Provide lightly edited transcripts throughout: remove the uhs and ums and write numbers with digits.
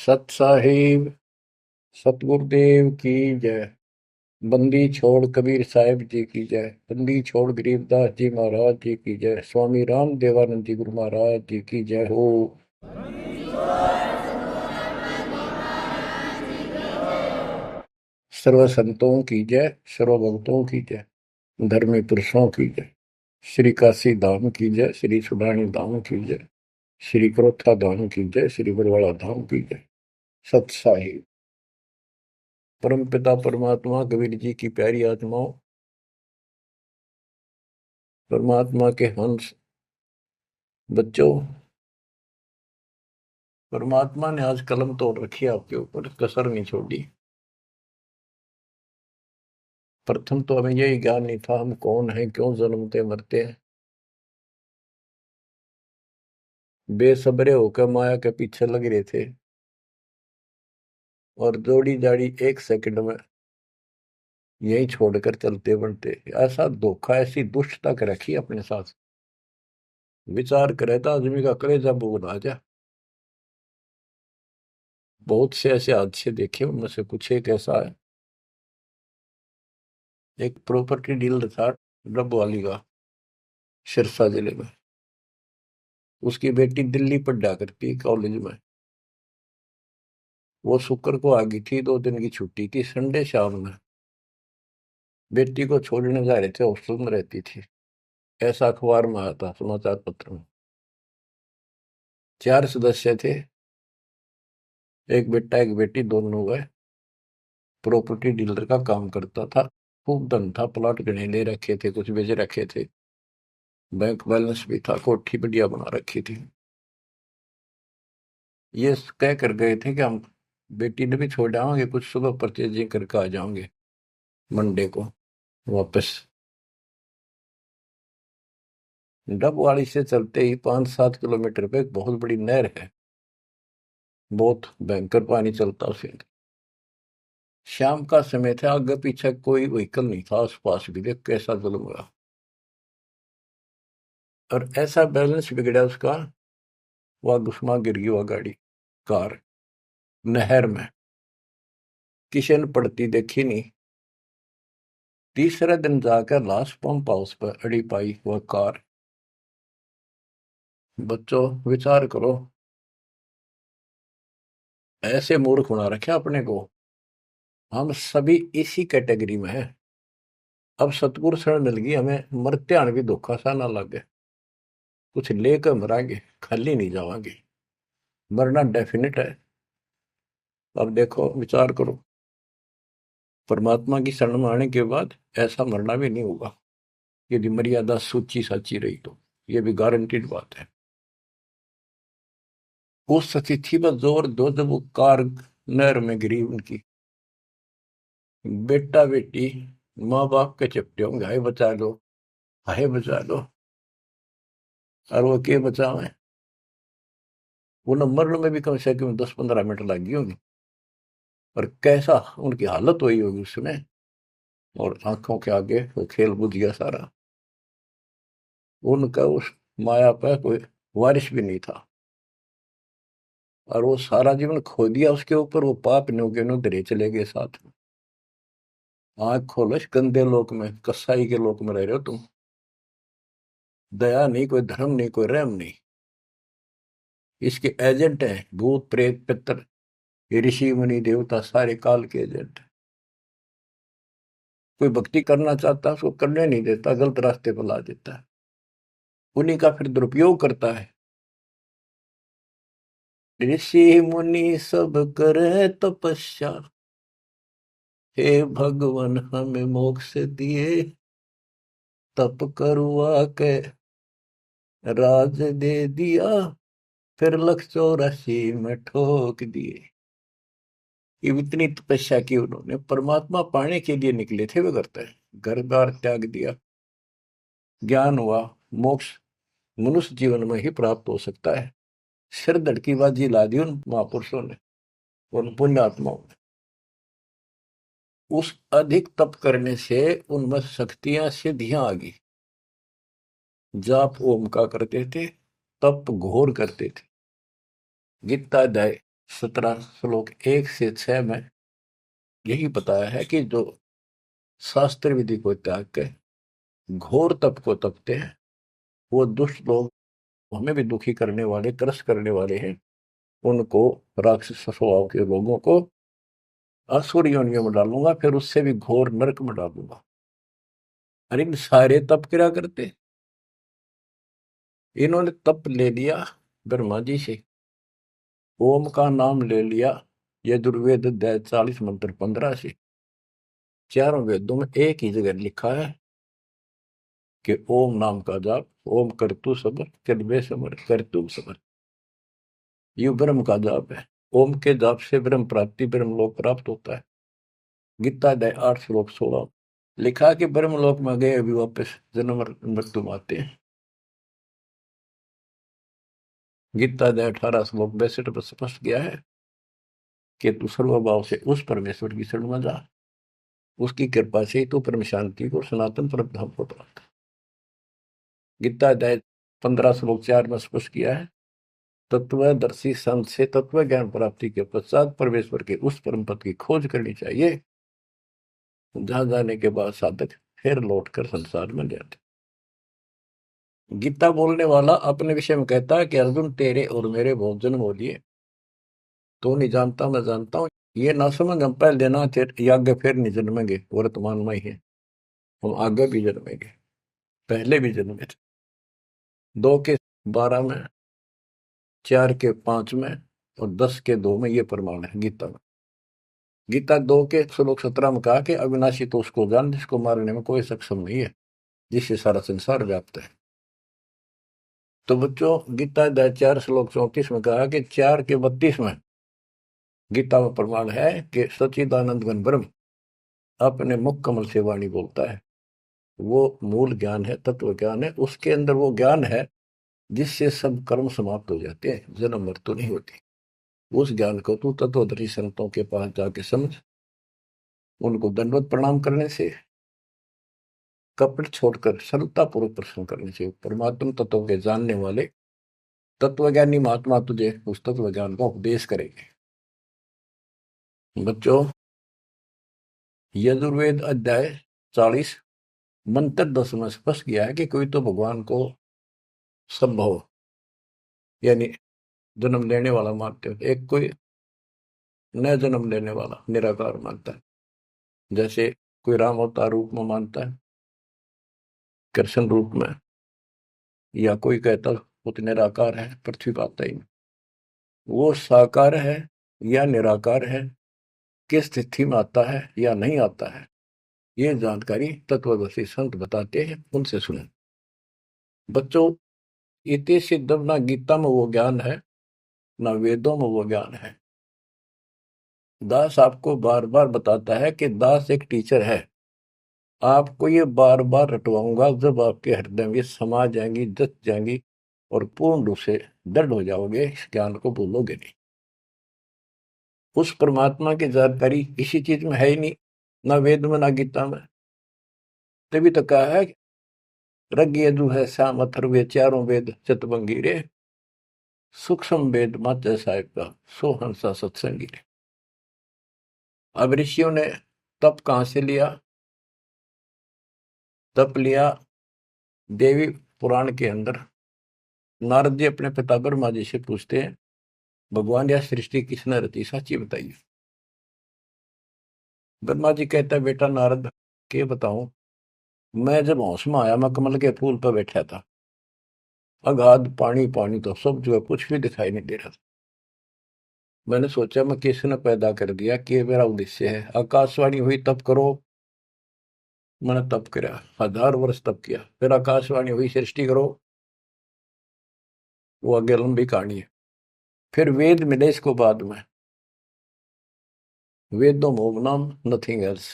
सत साहिब सतगुरुदेव की जय। बंदी छोड़ कबीर साहिब जी की जय। बंदी छोड़ गरीबदास जी महाराज जी की जय। स्वामी राम देवानंद जी गुरु महाराज जी की जय हो। सर्व संतों की जय, सर्व भक्तों की जय, धर्मी पुरुषों की जय। श्री काशी धाम की जय, श्री सुडानी धाम की जय, श्री क्रोथा धाम की जय, श्री बरवाड़ा धाम की जय। सत साहिब परम पिता परमात्मा कबीर जी की प्यारी आत्माओं, परमात्मा के हंस बच्चों, परमात्मा ने आज कलम तोड़ रखी है आपके ऊपर, कसर नहीं छोड़ी। प्रथम तो हमें यही ज्ञान नहीं था हम कौन हैं, क्यों जन्मते मरते हैं। बेसब्रे होकर माया के पीछे लग रहे थे और जोड़ी जाड़ी एक सेकंड में यही छोड़कर चलते बनते। ऐसा धोखा, ऐसी दुष्टता कर रखी अपने साथ। विचार करे तो आदमी का कलेजा बोल आ जा। बहुत से ऐसे हादसे देखे, उनमें से कुछ एक ऐसा है। एक प्रॉपर्टी डीलर था डबवाली का, सिरसा जिले में। उसकी बेटी दिल्ली पढ़ा करती कॉलेज में। वो शुक्र को आ गई थी, 2 दिन की छुट्टी थी, संडे शाम में बेटी को छोड़ने जा रहे थे, हॉस्टल में रहती थी। ऐसा अखबार में आया था, समाचार पत्र में। 4 सदस्य थे, एक बेटा एक बेटी, दोनों गए। प्रॉपर्टी डीलर का काम करता था, खूब धन था, प्लॉट गणे ले रखे थे, कुछ बेच रखे थे, बैंक बैलेंस भी था, कोठी बढ़िया बना रखी थी। ये कह कर गए थे कि हम बेटी ने भी छोड़ आएंगे, कुछ सुबह परचेजिंग करके आ जाओगे मंडे को वापस। डबवाली से चलते ही 5-7 किलोमीटर पे एक बहुत बड़ी नहर है, बहुत भयंकर पानी चलता उसे। शाम का समय था, आगे पीछे कोई व्हीकल नहीं था आसपास भी, देख कैसा जुल्म हुआ। और ऐसा बैलेंस बिगड़ा उसका, वह घुसमा गिर गई वह गाड़ी, कार, नहर में। किसी ने पड़ती देखी नहीं। तीसरे दिन जाकर लास्ट पंप हाउस पर अड़ी पाई वह कार। बच्चों विचार करो, ऐसे मूर्ख बना रखे अपने को। हम सभी इसी कैटेगरी में हैं। अब सतगुरु शरण मिल गई हमें, मरते आने भी धोखा सा ना लगे। कुछ लेकर मरांगे, खाली नहीं जावांगे। मरना डेफिनेट है। अब देखो विचार करो, परमात्मा की शरण में आने के बाद ऐसा मरना भी नहीं होगा यदि मर्यादा सूची साची रही तो। ये भी गारंटीड बात है। उस तिथि पर जोर दो जब वो कार नहर में गिरी उनकी, बेटा बेटी माँ बाप के चपटे होंगे, हाय बचा लो, हाय बचा लो। और वो के बचावे, वो न मरण में भी कम से कम 10-15 मिनट लगी होंगी। और कैसा उनकी हालत हुई होगी उसमें, और आंखों के आगे वो खेल बुझ गया सारा। उनका उस माया पर कोई वारिस भी नहीं था, और वो सारा जीवन खो दिया उसके ऊपर। वो पाप न्यों नो धरे चले गए साथ में। आंख खोलो, इस गंदे लोक में, कसाई के लोक में रह रहे हो तुम। दया नहीं, कोई धर्म नहीं, कोई रहम नहीं। इसके एजेंट हैं भूत प्रेत पितर, ये ऋषि मुनि देवता, सारे काल के एजेंट। कोई भक्ति करना चाहता है उसको करने नहीं देता, गलत रास्ते पर ला देता है, उन्हीं का फिर दुरुपयोग करता है। ऋषि मुनि सब करे तपस्या, हे भगवान हमें मोक्ष दिए, तप करवा के राज दे दिया, फिर 184 में ठोक दिए। ये इतनी तपस्या की उन्होंने, परमात्मा पाने के लिए निकले थे वे करते हैं। घर बार त्याग दिया, ज्ञान हुआ, मोक्ष मनुष्य जीवन में ही प्राप्त हो सकता है। सिर धड़की बाजी ला दी उन महापुरुषों ने, उन पुण्यात्माओं ने। उस अधिक तप करने से उनमें शक्तियां सिद्धियां आ गई। जाप ओम का करते थे, तप घोर करते थे। गीता अध्याय 17 श्लोक 1 से 6 में यही बताया है कि जो शास्त्र विधि को त्याग के घोर तप को तपते हैं, वो दुष्ट लोग, हमें भी दुखी करने वाले, त्रस्त करने वाले हैं, उनको, राक्षस स्वभाव के लोगों को असुर योनियों में डालूंगा, फिर उससे भी घोर नरक में डालूंगा। अरे इन सारे तप क्या करते, इन्होंने तप ले लिया ब्रह्मा जी से, ओम का नाम ले लिया यजुर्वेद अध्याय 40 मंत्र 15 से। चारों वेदों में एक ही जगह लिखा है कि ओम नाम का जाप, ओम करतु समर चलवे समर करतु समर, ये ब्रह्म का जाप है। ओम के जाप से ब्रह्म प्राप्ति, ब्रह्म लोक प्राप्त होता है। गीता अध्याय 8 श्लोक 16 लिखा कि ब्रह्म लोक में गए अभी वापस जन्म मृत्यु में आते हैं। गीता अध्याय 18 श्लोक 62 पर स्पष्ट किया है कि तू सर्वभाव से उस परमेश्वर की शरण में जा, उसकी कृपा से ही तो परम शांति को, सनातन परम धाम को प्राप्त। गीता अध्याय 15 श्लोक 4 में स्पष्ट किया है, तत्वदर्शी संत से तत्व ज्ञान प्राप्ति के पश्चात परमेश्वर के उस परम पद की खोज करनी चाहिए, जहां जाने के बाद साधक फिर लौटकर संसार में जाते। गीता बोलने वाला अपने विषय में कहता है कि अर्जुन तेरे और मेरे बहुत जन्म हो लिए, तो नहीं जानता मैं जानता हूं, ये ना समझ, हम पहले देना आगे फिर नहीं जन्मेंगे, वर्तमान में ही है, हम आगे भी जन्मेंगे, पहले भी जन्मे थे। 2 के 12 में, 4 के 5 में और 10 के 2 में ये प्रमाण है गीता में। गीता 2 के श्लोक 17 में कहा कि अविनाशी तो उसको जान जिसको मारने में कोई सक्षम नहीं है, जिससे सारा संसार व्याप्त है। तो बच्चों, गीता अध्याय 4 श्लोक 34 में कहा कि 4 के 32 में गीता में प्रमाण है कि सच्चिदानंद घन ब्रह्म अपने मुख कमल से वाणी बोलता है। वो मूल ज्ञान है, तत्व ज्ञान है, उसके अंदर वो ज्ञान है जिससे सब कर्म समाप्त हो जाते हैं, जन्म मृत्यु नहीं होती। उस ज्ञान को तू तत्वदर्शी संतों के पास जाके समझ, उनको दंडवत प्रणाम करने से, कपट छोड़कर सरलता पूर्वक प्रश्न करने से परमात्मा तत्व के जानने वाले तत्वज्ञानी महात्मा तुझे उस तत्व ज्ञान का उपदेश करेंगे। बच्चों, यजुर्वेद अध्याय 40 मंत्र 10 में स्पष्ट किया है कि कोई तो भगवान को संभव यानी जन्म लेने वाला मानते हो, एक कोई न जन्म लेने वाला निराकार मानता है। जैसे कोई राम अवतार रूप में मानता है, कृष्ण रूप में, या कोई कहता वो तो निराकार है, पृथ्वी पर आता ही नहीं। वो साकार है या निराकार है, किस स्थिति में आता है या नहीं आता है, ये जानकारी तत्वदर्शी संत बताते हैं, उनसे सुने। बच्चों, इति सिद्धम, ना गीता में वो ज्ञान है, ना वेदों में वो ज्ञान है। दास आपको बार बार बताता है कि दास एक टीचर है, आपको ये बार बार रटवाऊंगा, जब आपके हृदय में समा जाएंगी, जच जाएंगी और पूर्ण रूप से दृढ़ हो जाओगे, इस ज्ञान को भूलोगे नहीं। उस परमात्मा की जानकारी किसी चीज में है ही नहीं, ना वेद में ना गीता में। तभी तो कहा है रग यजु है श्याम अथर्वे चारों वेद चतुर्भंगी रे, सूक्ष्म वेद मत साहिब का सो हंसा सत्संगी रे। अब ऋषियों ने तप कहां से लिया? तप लिया देवी पुराण के अंदर। नारद जी अपने पिता ब्रह्मा जी से पूछते हैं, भगवान यह सृष्टि किसने रची, सच्ची बताइए। ब्रह्मा जी कहता है, बेटा नारद के बताऊं, मैं जब होश में आया, मैं कमल के फूल पर बैठा था, अगाध पानी पानी तो सब जो है, कुछ भी दिखाई नहीं दे रहा था। मैंने सोचा मैं किसने पैदा कर दिया, कि मेरा उद्देश्य है। आकाशवाणी हुई तप करो, मैंने तप किया, 1000 वर्ष तप किया। फिर आकाशवाणी हुई सृष्टि करो, वो आगे लंबी कहानी है। फिर वेद मिले इसको बाद में, वेदों मोम नाम नथिंग एल्स।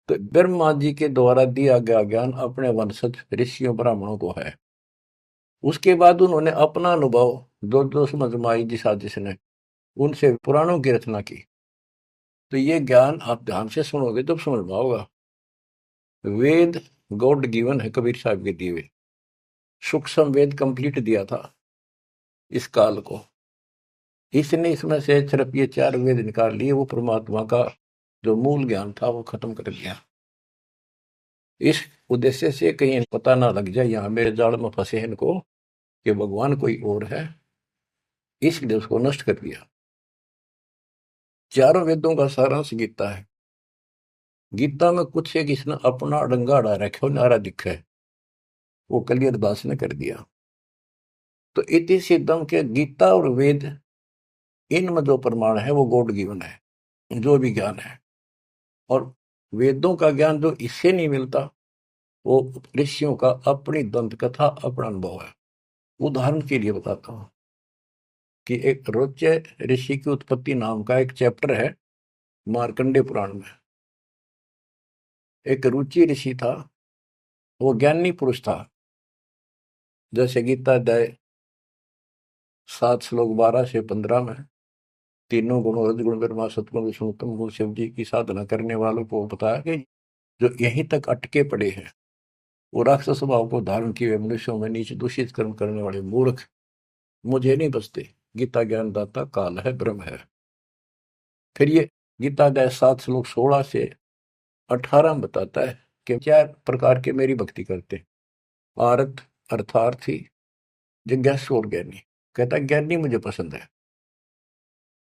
तो ब्रह्मा जी के द्वारा दिया गया ज्ञान अपने वंशज ऋषियों ब्राह्मणों को है। उसके बाद उन्होंने अपना अनुभव जो जो समझ में आई जिस आदिश ने, उनसे पुराणों की रचना की। तो ये ज्ञान आप ध्यान से सुनोगे तब समझ में आओगा। वेद गॉड गिवन है, कबीर साहब के दिए हुए। सूक्ष्म वेद कंप्लीट दिया था इस काल को, इसने इसमें से सिर्फ ये 4 वेद निकाल लिए, वो परमात्मा का जो मूल ज्ञान था वो खत्म कर दिया। इस उद्देश्य से कहीं पता ना लग जाए यहाँ मेरे जाल में फंसे हैं इनको कि भगवान कोई और है, इसलिए उसको नष्ट कर दिया। चारों वेदों का सारांश गीता है। गीता में कुछ एक इसने अपना डंगा अड़ा रखे नारा दिखा है, वो कलियर दास ने कर दिया। तो इति सिद्धम के गीता और वेद, इनमें जो प्रमाण है वो गॉड गिवन है, जो भी ज्ञान है। और वेदों का ज्ञान जो इससे नहीं मिलता वो ऋषियों का अपनी दंत कथा, अपना अनुभव है। उदाहरण के लिए बताता हूं कि एक रोच्य ऋषि की उत्पत्ति नाम का एक चैप्टर है मार्कंडे पुराण में। एक रुचि ऋषि था, वो ज्ञानी पुरुष था। जैसे गीता अध्याय 7 श्लोक 12 से 15 में तीनों गुणों रजगुण ब्रह्मा सतगुण विष्णु उत्तम गुण शिव जी की साधना करने वालों को बताया कि जो यहीं तक अटके पड़े हैं, वो राक्षस स्वभाव को धारण किए हुए मनुष्यों में नीचे दूषित कर्म करने वाले मूर्ख मुझे नहीं बसते। गीता ज्ञानदाता काल है, ब्रह्म है। फिर ये गीता अध्याय 7 श्लोक 16 से 18 में बताता है कि 4 प्रकार के मेरी भक्ति करते, आरत अर्थार्थी जिज्ञासु और ज्ञानी। कहता ज्ञानी मुझे पसंद है।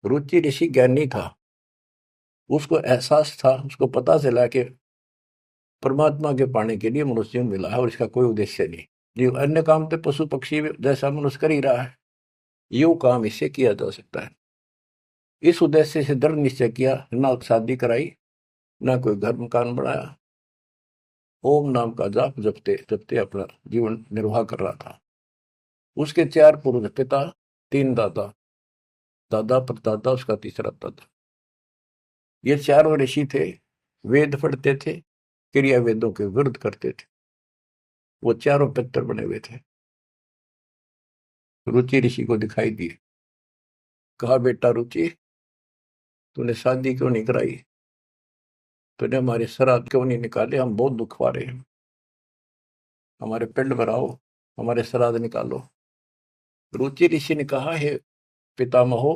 रुचि ऋषि ज्ञानी था, उसको एहसास था, उसको पता चला कि परमात्मा के पाने के लिए मनुष्य मिला है और इसका कोई उद्देश्य नहीं। जो अन्य काम तो पशु पक्षी जैसा मनुष्य कर ही रहा है, यो काम इससे किया जा सकता है। इस उद्देश्य से दृढ़ निश्चय किया, ना शादी कराई, ना कोई घर मकान बनाया, ओम नाम का जाप जपते जपते अपना जीवन निर्वाह कर रहा था। उसके 4 पूर्व पिता, 3 दादा, दादा परदादा, उसका तीसरा दादा। ये 4 ऋषि थे, वेद पढ़ते थे, क्रिया वेदों के विरुद्ध करते थे। वो 4 पितर बने हुए थे। रुचि ऋषि को दिखाई दिए, कहा बेटा रुचि, तूने शादी क्यों नहीं कराई, तूने हमारे श्राद्ध क्यों नहीं निकाले, हम बहुत दुख पा रहे हैं, हमारे पिंड भराओ, हमारे श्राद्ध निकालो। रुचि ऋषि ने कहा, हे पितामहो,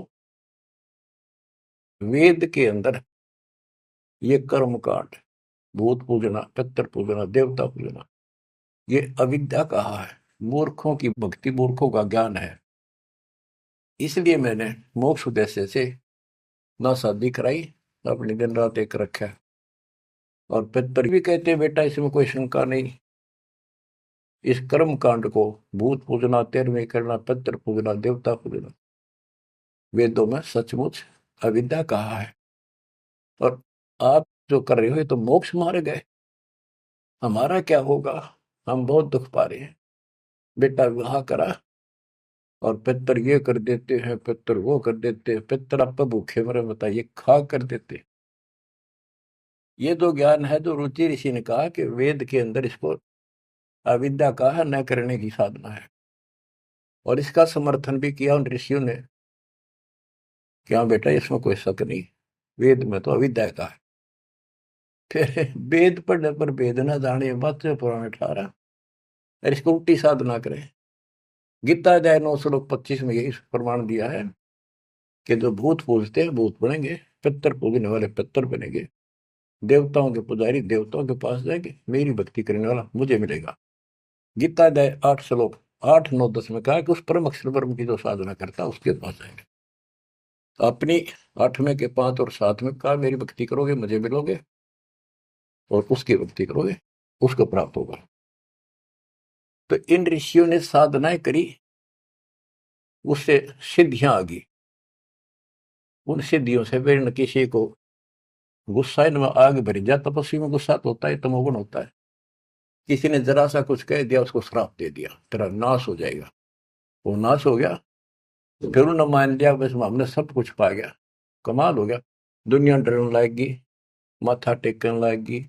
वेद के अंदर ये कर्म कांड, भूत पूजना, पितर पूजना, देवता पूजना, ये अविद्या कहा है, मूर्खों की भक्ति, मूर्खों का ज्ञान है। इसलिए मैंने मोक्ष उद्देश्य से ना शादी कराई, अपनी दिन रात एक रखा। और पितर भी कहते बेटा इसमें कोई शंका नहीं, इस कर्म कांड को भूत पूजना, 13वें करना, पितर पूजना, देवता पूजना, वेदों में सचमुच अविद्या कहा है। और आप जो कर रहे हो ये तो मोक्ष मार्ग है, हमारा क्या होगा, हम बहुत दुख पा रहे हैं। बेटा विवाह करा, और पितर ये कर देते हैं, पितर वो कर देते हैं, पितर आप भूखे मरे बताइए, खा कर देते। ये जो ज्ञान है, जो रुचि ऋषि ने कहा कि वेद के अंदर इसको अविद्या कहा, न करने की साधना है। और इसका समर्थन भी किया उन ऋषियों ने, क्या बेटा इसमें कोई शक नहीं, वेद में तो अविद्या का है। फिर वेद पढ़ने पर वेद न जाने, बात से पुराने 18, और इसको उल्टी साधना करें। गीता अध्याय 9 श्लोक 25 में यही प्रमाण दिया है कि जो भूत पूजते हैं भूत बनेंगे, पितर पूजने वाले पितर बनेंगे, देवताओं के पुजारी देवताओं के पास जाएंगे, मेरी भक्ति करने वाला मुझे मिलेगा। गीता अध्याय 8 श्लोक 8, 9, 10 में कहा कि उस परम अक्षर ब्रह्म की जो साधना करता है उसके पास जाएंगे। अपनी 8वें के 5 और 7 में कहा मेरी भक्ति करोगे मुझे मिलोगे, और उसकी भक्ति करोगे उसको प्राप्त होगा। तो इन ऋषियों ने साधनाएं करी, उससे सिद्धियां आ गई। उन सिद्धियों से फिर न किसी को गुस्सा इनमें आग भर जाए, तपस्वी में गुस्सा तो होता है, तमोगुण होता है। किसी ने जरा सा कुछ कह दिया, उसको श्राप दे दिया, तेरा नाश हो जाएगा। वो नाश हो गया, फिर उन्होंने मान लिया बस हमने सब कुछ पा गया, कमाल हो गया। दुनिया डरने लगेगी, माथा टेकने लगेगी,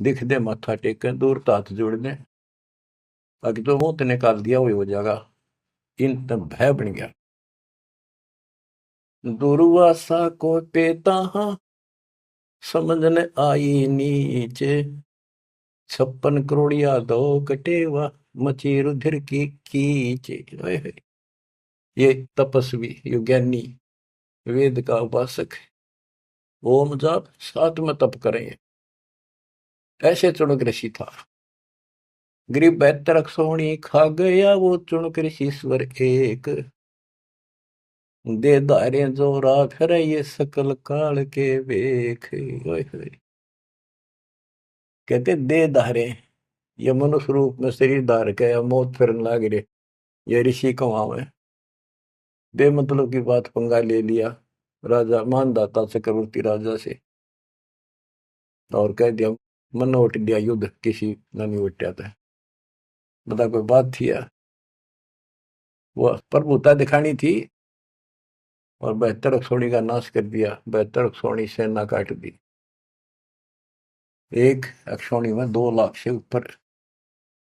दिख दे माथा टेकन, दूर तो हाथ जोड़ दे, बाकी जो मुंह निकाल दिया वही हो जाएगा। इन तब भय बन गया। दुर्वासा को पेता समझने आई नीचे, 56 करोड़िया दो कटेवा, मची रुधिर की कीचे। ये तपस्वी, ये ज्ञानी, वेद का उपासक, ओम जाप, साथ में तप करें। ऐसे चुनक ऋषि था। गरीब 72 सोनी खा गया वो चुनक ऋषिश्वर एक। दे धारे जोरा फिर ये सकल काल के वेख। ओए होए। कहते दे धारे, ये मनुष्य रूप में शरीर धार के या मौत फिरन लाग रहे, ये ऋषि कमाव है। बेमतलब की बात पंगा ले लिया राजा मानदाता चक्रवर्ती राजा से, और कह दिया मन उठ दिया युद्ध किसी न नहीं उठा था। बता कोई बात थी या? वो प्रभुता दिखानी थी, और 72 अक्षौणी का नाश कर दिया। 72 अक्षौणी सेना काट दी। एक अक्षौणी में 2 लाख से ऊपर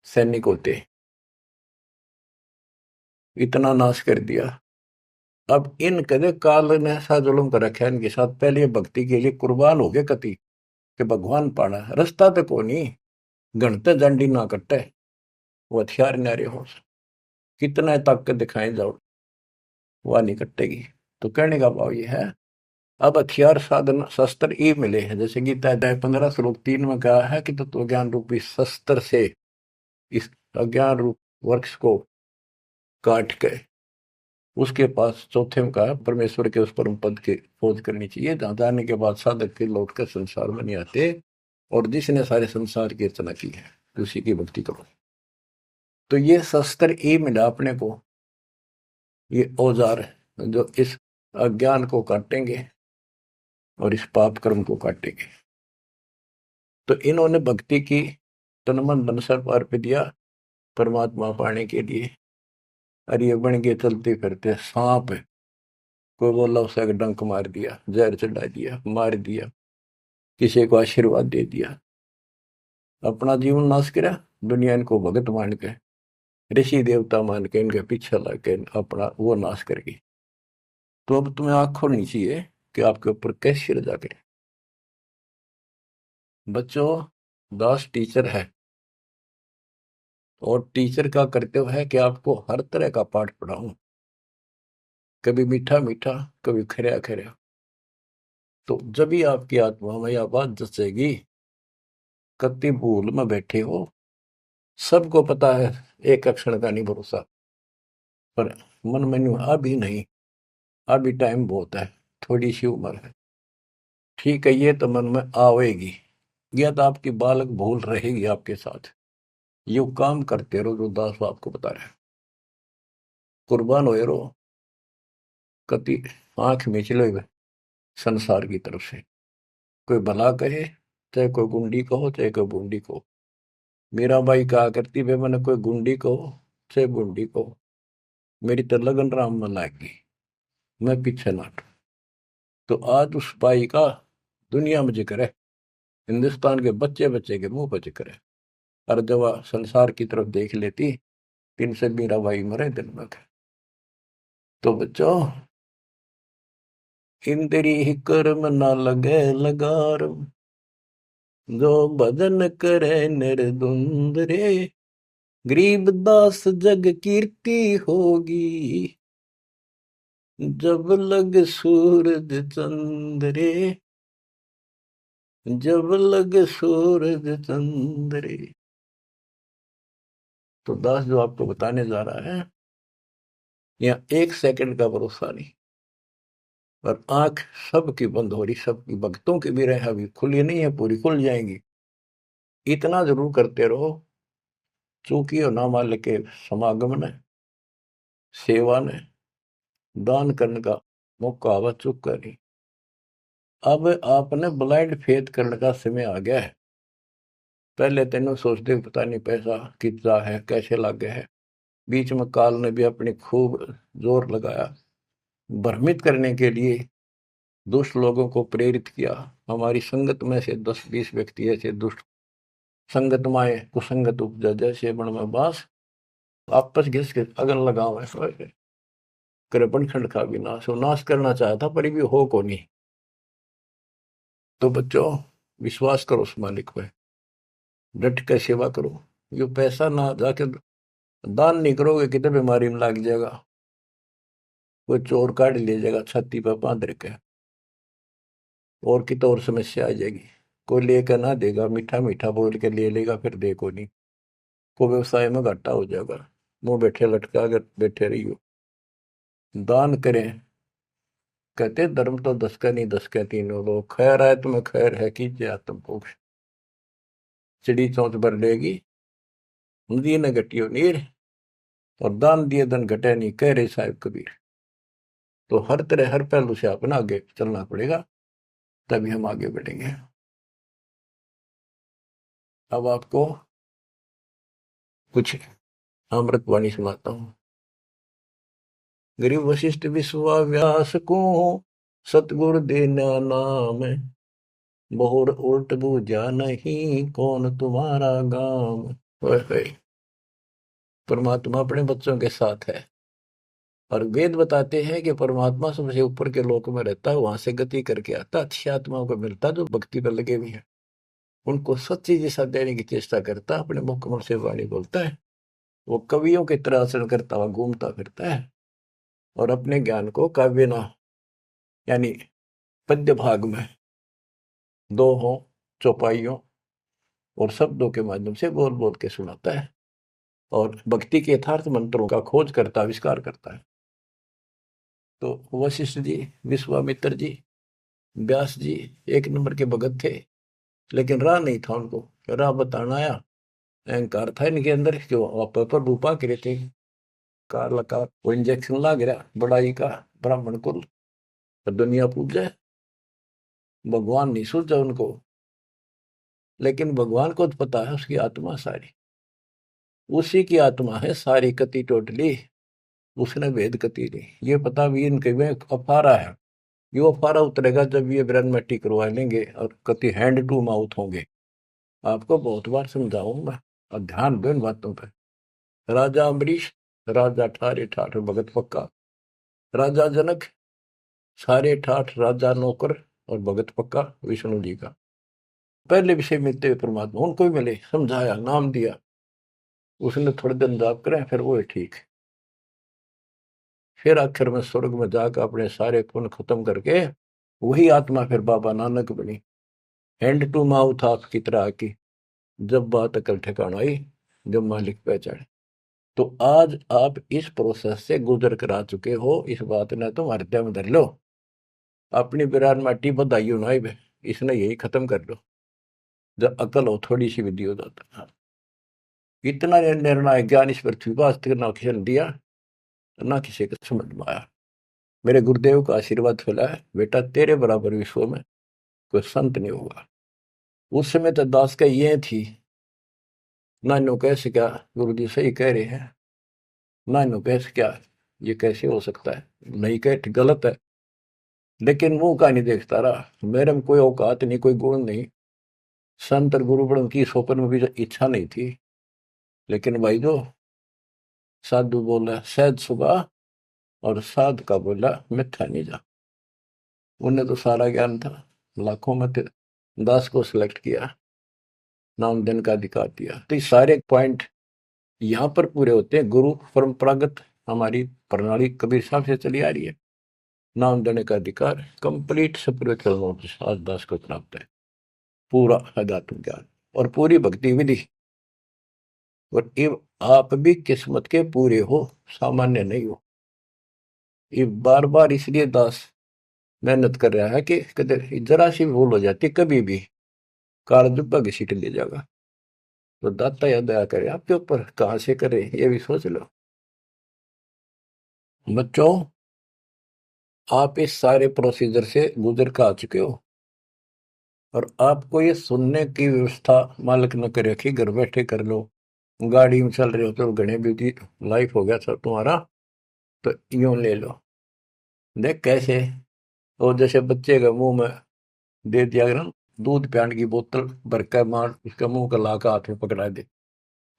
सैनिक होते, इतना नाश कर दिया। अब इन कदे काल ने ऐसा जुल्म कर रखा है इनके साथ, पहले ये भक्ति के लिए कुर्बान हो गए कति कि भगवान पाना रास्ता पे को नहीं, घंटे जंडी ना कटे, वो हथियार नारे हो, कितना ताकत दिखाए जाओ, वह नहीं कटेगी। तो कहने का भाव ये है, अब हथियार साधन शस्त्र ये मिले हैं, जैसे गीता अध्याय 15 श्लोक 3 में कहा है कि तत्व ज्ञान रूपी शस्त्र से इस अज्ञान रूप वृक्ष को काट के उसके पास चौथे में कहा परमेश्वर के उस परम पद की खोज करनी चाहिए, जहां जाने के बाद साधक के लौट कर संसार में नहीं आते, और जिसने सारे संसार की रचना की है उसी की भक्ति करो। तो ये शस्त्र ये मिला अपने को, ये औजार जो इस अज्ञान को काटेंगे और इस पाप कर्म को काटेंगे। तो इन्होंने भक्ति की, तन मन धन सर्व अर्पित दिया परमात्मा पाने के लिए। अरे ये बन के चलते फिरते सांप, कोई बोला उसे डंक मार दिया, जहर चढ़ा दिया, मार दिया, किसी को आशीर्वाद दे दिया, अपना जीवन नाश करा, दुनिया इनको भगत मान के ऋषि देवता मान के इनके पीछे लग के अपना वो नाश कर गई। तो अब तुम्हें आंख खोलनी चाहिए कि आपके ऊपर कैसी रजा करें। बच्चों, दास टीचर है, और टीचर का कर्तव्य है कि आपको हर तरह का पाठ पढ़ाऊं, कभी मीठा मीठा, कभी खरा खरा। तो जब भी आपकी आत्मा में यह बात जचेगी, कति भूल में बैठे हो, सबको पता है एक क्षण का नहीं भरोसा, पर मन में अभी नहीं, अभी टाइम बहुत है, थोड़ी सी उम्र है, ठीक है, ये तो मन में आवेगी। यह तो आपकी बालक भूल रहेगी आपके साथ। यू काम करते रहो जो दास आपको बता रहे हैं, कुर्बान हो रहो, कति आंख में चले हुए संसार की तरफ से। कोई भला कहे, चाहे कोई गुंडी कहो, चाहे कोई बूंदी कहो। मेरा भाई कहा करती वे, मैंने कोई गुंडी कहो चाहे बूंदी कहो, मेरी तो लगन राम में लागी, मैं पीछे ना हटूं। तो आज उस भाई का दुनिया में जिक्र है, हिंदुस्तान के बच्चे बच्चे के मुंह पर जिक्र है। और जब वह संसार की तरफ देख लेती, तीन से मेरा भाई मरे दिन में। तो बच्चों, इंद्री ही कर्म ना लगे लगार, जो भजन करे निर्द्वंद रे, गरीब दास जग कीर्ति होगी, जब लग सूरज चंद्रे, जब लग सूरज चंद्रे। तो दास जो आपको बताने जा रहा है, यहाँ 1 सेकंड का भरोसा नहीं, और आंख सबकी बंद हो रही, सबकी भक्तों की भी रहे, अभी खुली नहीं है, पूरी खुल जाएंगी। इतना जरूर करते रहो, चूंकि और ना मान के समागम ने, सेवा ने, दान करने का मौका आवा, चुप कर नहीं। अब आपने ब्लाइंड फेथ करने का समय आ गया है। पहले तेनों सोचते पता नहीं पैसा कितना है, कैसे लागे है, बीच में काल ने भी अपनी खूब जोर लगाया भ्रमित करने के लिए, दुष्ट लोगों को प्रेरित किया। हमारी संगत में से 10-20 व्यक्ति ऐसे दुष्ट संगत माए कुसंगत उपजा, जैसे बण में बांस, आपस घिस के अगन लगाओ करे बनखंड का भी नाश हो, नाश करना चाहता पर भी हो को नहीं। तो बच्चों, विश्वास करो उस मालिक पे, डट के सेवा करो। ये पैसा ना जाके दान नहीं करोगे, कितने बीमारी में लग जाएगा। कोई चोर काट ले जाएगा छाती पर बांध रखे, और की तो और समस्या आ जाएगी। कोई लेकर ना देगा, मीठा मीठा बोल के ले लेगा, फिर देखो नहीं, को व्यवसाय में घाटा हो जाएगा। मुंह बैठे लटका अगर बैठे रही हो। दान करें, कहते धर्म तो 10 का नहीं 10 का तीनों लोग, खैर है तुम्हें खैर है कीजिए आत्म मोक्ष, चिड़ी चौंच भर लेगी नदी न घटियो नीर, और दान दिए धन घटे नहीं, कह रहे साहिब कबीर। तो हर तरह हर पहलू से अपना आगे चलना पड़ेगा, तभी हम आगे बढ़ेंगे। अब आपको कुछ अमृतवाणी सुनाता हूँ। गरीब वशिष्ठ विश्वा व्यास को, सतगुरु देना नाम, बहुर उल्ट बूझा नहीं, कौन तुम्हारा गाम। ओए होए, परमात्मा अपने बच्चों के साथ है, और वेद बताते हैं कि परमात्मा सबसे ऊपर के लोक में रहता है, वहां से गति करके आता, अच्छी आत्माओं को मिलता जो भक्ति पर लगे हुए हैं, उनको सच्ची दिशा देने की चेष्टा करता, अपने मुखमल से वाणी बोलता है। वो कवियों की तरह आचरण करता हुआ घूमता फिरता है, और अपने ज्ञान को काव्य ना यानी पद्य भाग में दोहों, चौपाइयों और शब्दों के माध्यम से बोल बोल के सुनाता है, और भक्ति के यथार्थ मंत्रों का खोज करता आविष्कार करता है। तो वशिष्ठ जी, विश्वामित्र जी, व्यास जी एक नंबर के भगत थे, लेकिन राह नहीं था उनको, राह बताना आया। अहंकार था इनके अंदर कि वो पर रूपा करे थे, कार लगा वो इंजेक्शन ला गिरा बड़ाई का, ब्राह्मण कुल दुनिया पूजे, भगवान नहीं सूझा उनको। लेकिन भगवान को तो पता है उसकी आत्मा सारी, उसी की आत्मा है सारी कति टोटली, उसने भेद कति नहीं। ये पता भी इनके में अफारा है, ये अफारा उतरेगा जब ये ब्रह्मटी करवा लेंगे और कति हैंड टू माउथ होंगे। आपको बहुत बार समझाऊं मैं, और ध्यान दो इन बातों पर। राजा अम्बरीश, राजा ठारे ठाठ भगत पक्का, राजा जनक सारे ठाठ राजा नौकर और भगत पक्का विष्णु जी का। पहले विषय मिलते हुए परमात्मा उनको भी मिले, समझाया, नाम दिया, उसने थोड़े दिन जाप करें, फिर वो है ठीक। फिर आखिर में स्वर्ग में जाकर अपने सारे पुण्य खत्म करके वही आत्मा फिर बाबा नानक बनी, हैंड टू माउथ आपकी तरह की। जब बात अकल ठिकाना आई, जब मालिक पहचाने। तो आज आप इस प्रोसेस से गुजर कर आ चुके हो, इस बात ने तुम हृदय में धर लो, अपनी बिरान माटी बधाई हो ना, इसने यही खत्म कर लो। जब अकल हो थोड़ी सी विधि हो जाता है। इतना निर्णायक ज्ञान इस पृथ्वी पर आज तक ना किसी ने दिया, ना किसी को समझ में आया। मेरे गुरुदेव का आशीर्वाद फैला है, बेटा तेरे बराबर विश्व में कोई संत नहीं होगा। उस समय तो दास का ये थी, नानो कैसे क्या, गुरु जी सही कह रहे हैं, नानो कैसे क्या, ये कैसे हो सकता है, नहीं कह गलत है। लेकिन मुंह का नहीं देखता रहा, मेरे में कोई औकात नहीं, कोई गुण नहीं, संत और गुरु बड़ों की सोपन में भी इच्छा नहीं थी। लेकिन भाई जो साधु बोला सहज सुबह, और साध का बोला मिथ्या नहीं जा। उन्हें तो सारा ज्ञान था, लाखों में थे, दास को सिलेक्ट किया, नाम देने का अधिकार दिया। तो ये सारे पॉइंट यहाँ पर पूरे होते हैं। गुरु परंपरागत हमारी प्रणाली कबीर साहब से चली आ रही है, नाम देने का अधिकार कंप्लीट स्पिरिचुअल नॉलेज आज दास को प्राप्त है, पूरा अध्यात्म ज्ञान और पूरी भक्ति विधि। और ये आप भी किस्मत के पूरे हो, सामान्य नहीं हो। ये बार बार इसलिए दास मेहनत कर रहा है कि कदर जरा सी भूल हो जाती कभी भी काल दुब्बा घसीट ले जाएगा। तो दाता या दया करे आपके ऊपर, कहां से करे ये भी सोच लो। बच्चों, आप इस सारे प्रोसीजर से गुजर कर आ चुके हो, और आपको ये सुनने की व्यवस्था मालिक न करे कि घर बैठे कर लो, गाड़ी में चल रहे हो तो घने बिजी लाइफ हो गया सब तुम्हारा, तो यूं ले लो। देख कैसे, और जैसे बच्चे के मुंह में दे दिया ना दूध पियान की बोतल भर कर, मार उसका मुंह का लाका हाथ में पकड़ा दे,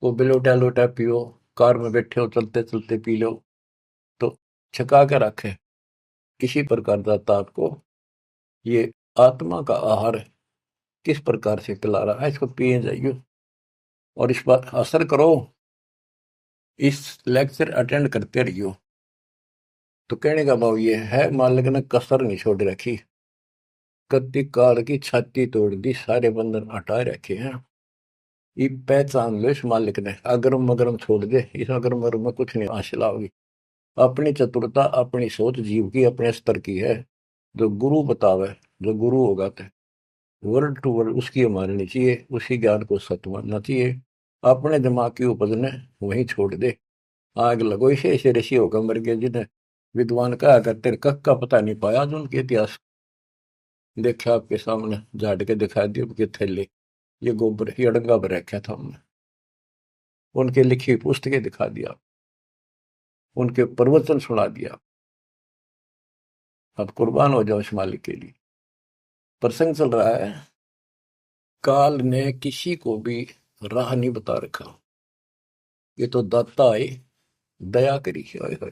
वो बिलोटा लोटा पियो, कार में बैठे हो चलते चलते पी लो, तो छका के रखे। इसी प्रकार दाता आपको ये आत्मा का आहार किस प्रकार से पिला रहा है, इसको पिए जाइए और इस पर असर करो, इस लेक्चर अटेंड करते रहियो। तो कहने का भाव ये है, मालिक ने कसर नहीं छोड़ रखी। कत्ती काल की छाती तोड़ दी, सारे बंधन हटा रखे हैं। ये पहचान लो इस मालिक ने, अगरम मगरम छोड़ दे, इस अगरम मगरम में कुछ नहीं हासिल होगी। अपनी चतुरता, अपनी सोच जीव की अपने स्तर की है। जो गुरु बतावे, जो गुरु होगा तो वर्ड टू वर्ड उसकी माननी चाहिए, उसी ज्ञान को सत्य मानना चाहिए। अपने दिमाग की उपज ने वहीं छोड़ दे। आग लगो इसे, ऐसे ऋषि होकर मर गए जिन्हें विद्वान कहा करते, कख का पता नहीं पाया आज उनके इतिहास। देखा आपके सामने झाड़ के दिखा दिए उनके थैले, ये गोबर ये अड़ंगा पर रखा था हमने, उनके लिखी पुस्तकें दिखा दिया, उनके प्रवचन सुना दिया। अब कुर्बान हो जाओ इस मालिक के लिए। प्रसंग चल रहा है, काल ने किसी को भी राह नहीं बता रखा, ये तो दाता है, दया करी है।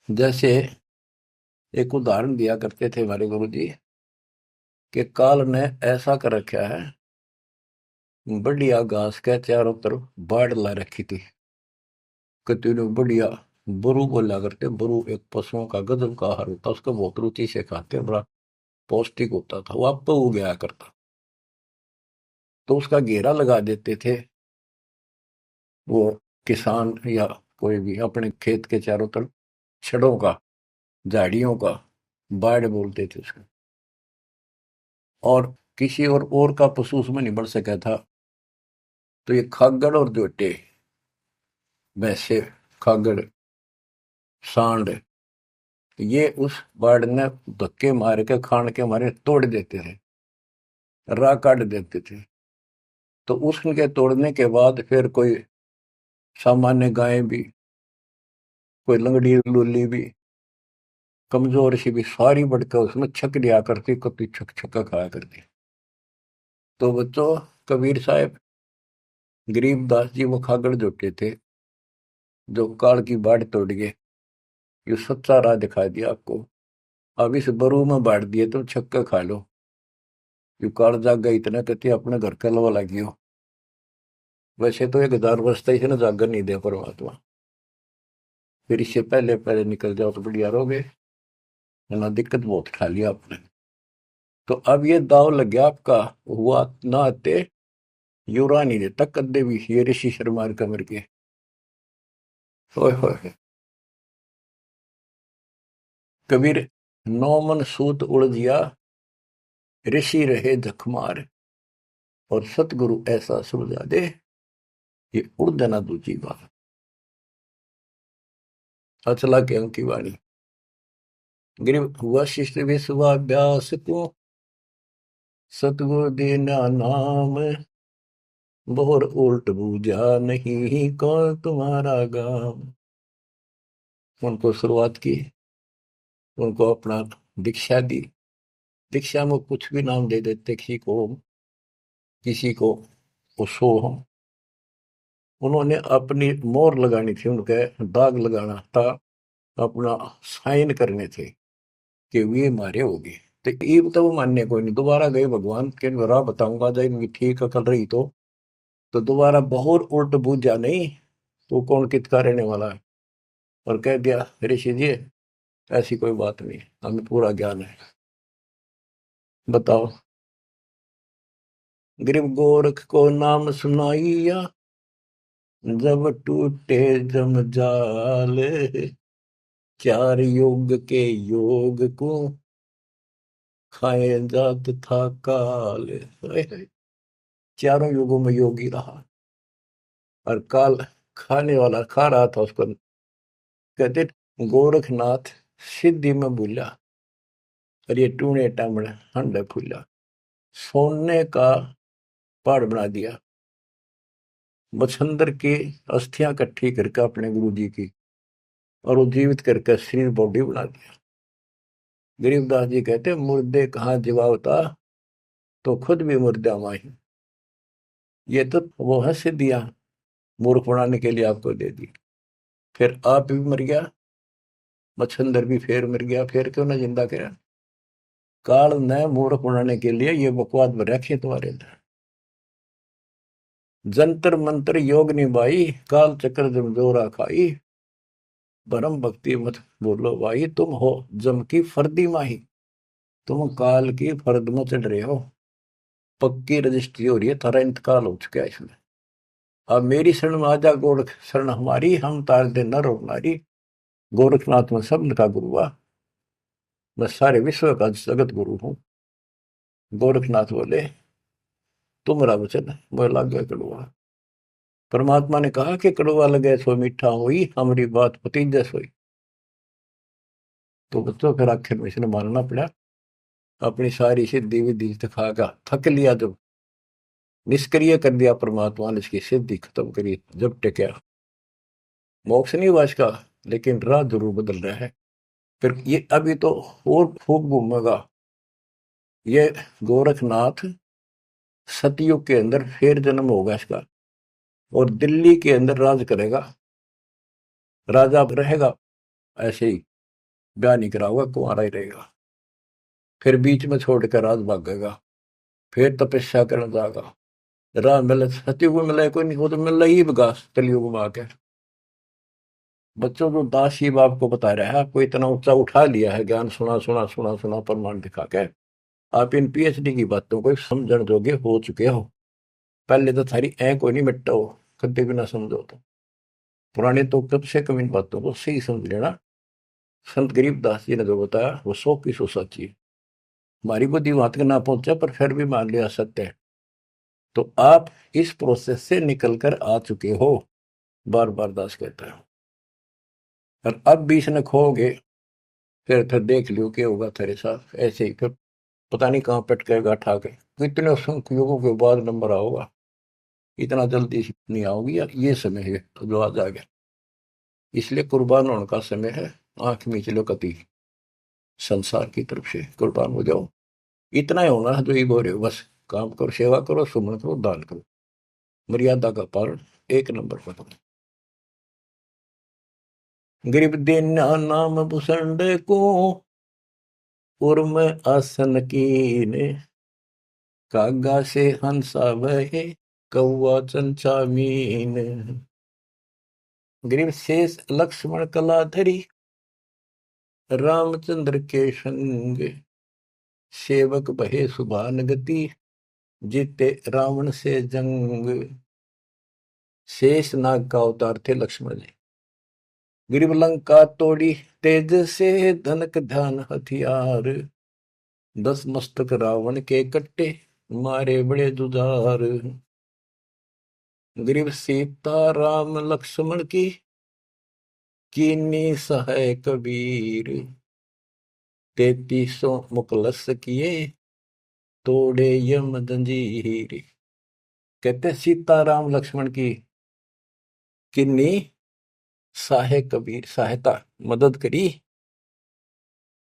जैसे एक उदाहरण दिया करते थे हमारे गुरु जी, कि काल ने ऐसा कर रखा है, बढ़िया घास के चारों तरफ बाढ़ ला रखी थी। कतने बढ़िया बरू बोला करते, बरू एक पशुओं का गजब का आहार होता, उसको बहुत रुचि से खाते, बड़ा पौष्टिक होता था, वो आप उग गया करता। तो उसका घेरा लगा देते थे वो किसान या कोई भी, अपने खेत के चारों तरफ छड़ों का, झाड़ियों का, बाढ़ बोलते थे उसको। और किसी और का पशु उसमें नहीं बढ़ सका था। तो ये खागड़ और जोटे, भैंसे, खागड़, सांड, ये उस बाढ़ ने धक्के मार के खान के मारे तोड़ देते थे, राह काट देते थे। तो उसके तोड़ने के बाद फिर कोई सामान्य गाय भी, कोई लंगड़ी लूली भी, कमजोर सी भी, सारी बढ़कर उसमें छक दिया करती, कभी छक छक्का खाया करती। तो बच्चों, कबीर साहब, गरीबदास जी वो खागड़ जोटे थे, जो काल की बाढ़ तोड़ गए। ये सच्चा राह दिखा दिया आपको। अब इस बरू में बांट दिए तुम छक्का खा लो, यू काल जागा इतना कहते अपने घर का लवा लगी हो। वैसे तो 1000 वर्ष तक इसे ना जागर नहीं दिया परमात्मा, फिर इससे पहले पहले निकल जाओ तो बढ़िया रहोगे, है ना। दिक्कत बहुत खा लिया आपने। तो अब ये दाव लग गया आपका, हुआ ना आते युरा नहीं देता कद्दे भी, ये ऋषि शर्मा कमर के। होए होए, कबीर, नौ मन सूत उलझिया, ऋषि रहे जखमार, और सतगुरु ऐसा सुलझा दे, ये उड़ जाना दूजी बात। अचला के अंक की वाणी, गरीब वशिष्ठ विश्वाभ्यास को, सतगुरु देना नाम, बोर उल्ट बूझा नहीं कौन तुम्हारा गाम। उनको शुरुआत की, उनको अपना दीक्षा दी। दीक्षा में कुछ भी नाम दे देते, किसी को उसो हम, उन्होंने अपनी मोहर लगानी थी, उनके दाग लगाना था, अपना साइन करने थे कि वे मारे होगी। तो ये तो वो मानने कोई नहीं, दोबारा गए भगवान के राह बताऊंगा, जब इनकी ठीक अकल रही तो दोबारा बहुत उल्ट बूझा नहीं, तो कौन किसका रहने वाला है। और कह दिया, ऋषि जी ऐसी कोई बात नहीं, हमें पूरा ज्ञान है। बताओ, गरीब गोरख को नाम सुनाइया, जब टूटे जमजाल, चार योग के योग को खाए जात था काल। चारों युगों में योगी रहा, और काल खाने वाला खा रहा था उसको। कहते गोरखनाथ सिद्धि में भूला, और ये टूने टामने हंडे फूला, सोने का पहाड़ बना दिया। मच्छंदर की अस्थियां इकट्ठी करके अपने गुरु जी की, और वो जीवित करके शरीर बॉडी बना दिया। गरीबदास जी कहते मुर्दे कहाँ जीवावता, तो खुद भी मुर्दा माही। ये तो वो है सिद्धियां, मूर्ख बनाने के लिए आपको दे दी। फिर आप भी मर गया, मच्छंदर भी फिर मर गया, फिर क्यों ना जिंदा करा। काल ने मूर्ख बनाने के लिए ये बकवास में रखे तुम्हारे अंदर। जंतर मंत्र योग निभाई, काल चक्र जमजोरा खाई, परम भक्ति मत बोलो भाई, तुम हो जम की फर्दी माही, तुम काल की फर्द में चढ़ रहे हो। पक्की रजिस्ट्री हो रही है, थारा इंतकाल हो चुका है इसमें। अब मेरी शरण में आजा गोरख शरण हमारी, हम तार दे नर और नारी। गोरखनाथ में सबन का गुरु हुआ, मैं सारे विश्व का जगत गुरु हूँ। गोरखनाथ बोले तुम्हारा वचन मोह लागे कड़वा। परमात्मा ने कहा कि कड़वा लगे सो मीठा हुई, हमारी बात पति जैस हुई। तो बच्चों फिर आखिर में इसने मानना पड़ा। अपनी सारी सिद्धि विधि दिखागा, थक लिया जब, निष्क्रिय कर दिया परमात्मा ने, इसकी सिद्धि खत्म करी। जब टेका मोक्ष नहीं हुआ इसका, लेकिन राह जरूर बदल रहा है। फिर ये अभी तो और खूब घूमेगा ये गोरखनाथ। सतयुग के अंदर फिर जन्म होगा इसका, और दिल्ली के अंदर राज करेगा, राजा रहेगा। ऐसे ही ब्याह नहीं करा हुआ, कुंवारा ही रहेगा। फिर बीच में छोड़कर राज भागेगा, फिर तपस्या करने जाएगा। राह मिले सतयुग में, मिले कोई नहीं, वो तो मिल ही विकास कलयुग में आके। बच्चों को दास शिव आपको बता रहा है, आपको इतना ऊंचा उठा लिया है, ज्ञान सुना सुना सुना सुना प्रमाण दिखा के आप इन पीएचडी की बातों को समझण जोगे हो चुके हो। पहले तो थारी ऐ कोई नहीं मिट्टा हो, कभी भी ना समझो तो। पुराने तो कब से कम इन बातों को सही समझ लेना। संत गरीबदास जी ने जो बताया वो 100 की 100 सच्ची है। हमारी बुद्धि वहां तक ना पहुंचा, पर फिर भी मान लिया सत्य है। तो आप इस प्रोसेस से निकल कर आ चुके हो, बार बार दास कहता है। और अब भी इसने खोगे, फिर देख लियो क्या होगा तेरे साथ। ऐसे ही फिर पता नहीं कहाँ पटकेगा ठाके। कितने असंख्य युगों के बाद नंबर आओगा, इतना जल्दी नहीं आओगी यार। ये समय है तो जो आज आ गया, इसलिए कुर्बान होने का समय है। आंख मीच लो कति, संसार की तरफ से कुर्बान हो जाओ। इतना ही होना है जो ये बोल रहे हो, बस काम करो, सेवा करो, सुमन करो, दान करो, मर्यादा का पालन एक नंबर पर करो। गरीब देना नाम भूषण को, उर्म आसन कीने, कागा से हंसा वहे, कौआ चंचा मीन। गरीब शेष लक्ष्मण कलाधरी, रामचंद्र के संग, सेवक भये सुभान गति, जीते रावण से जंग। शेष नाग का अवतार थे लक्ष्मण जी। गिरिव लंका तोड़ी तेज से, धनक ध्यान हथियार, 10 मस्तक रावण के कट्टे, मारे बड़े जुझार। गिरिव सीता राम लक्ष्मण कीनी सहाय कबीर, 3300 मुकलस किए, तोड़े यम जंजीर। कहते सीता राम लक्ष्मण की किन्नी सहाय कबीर, सहायता मदद करी,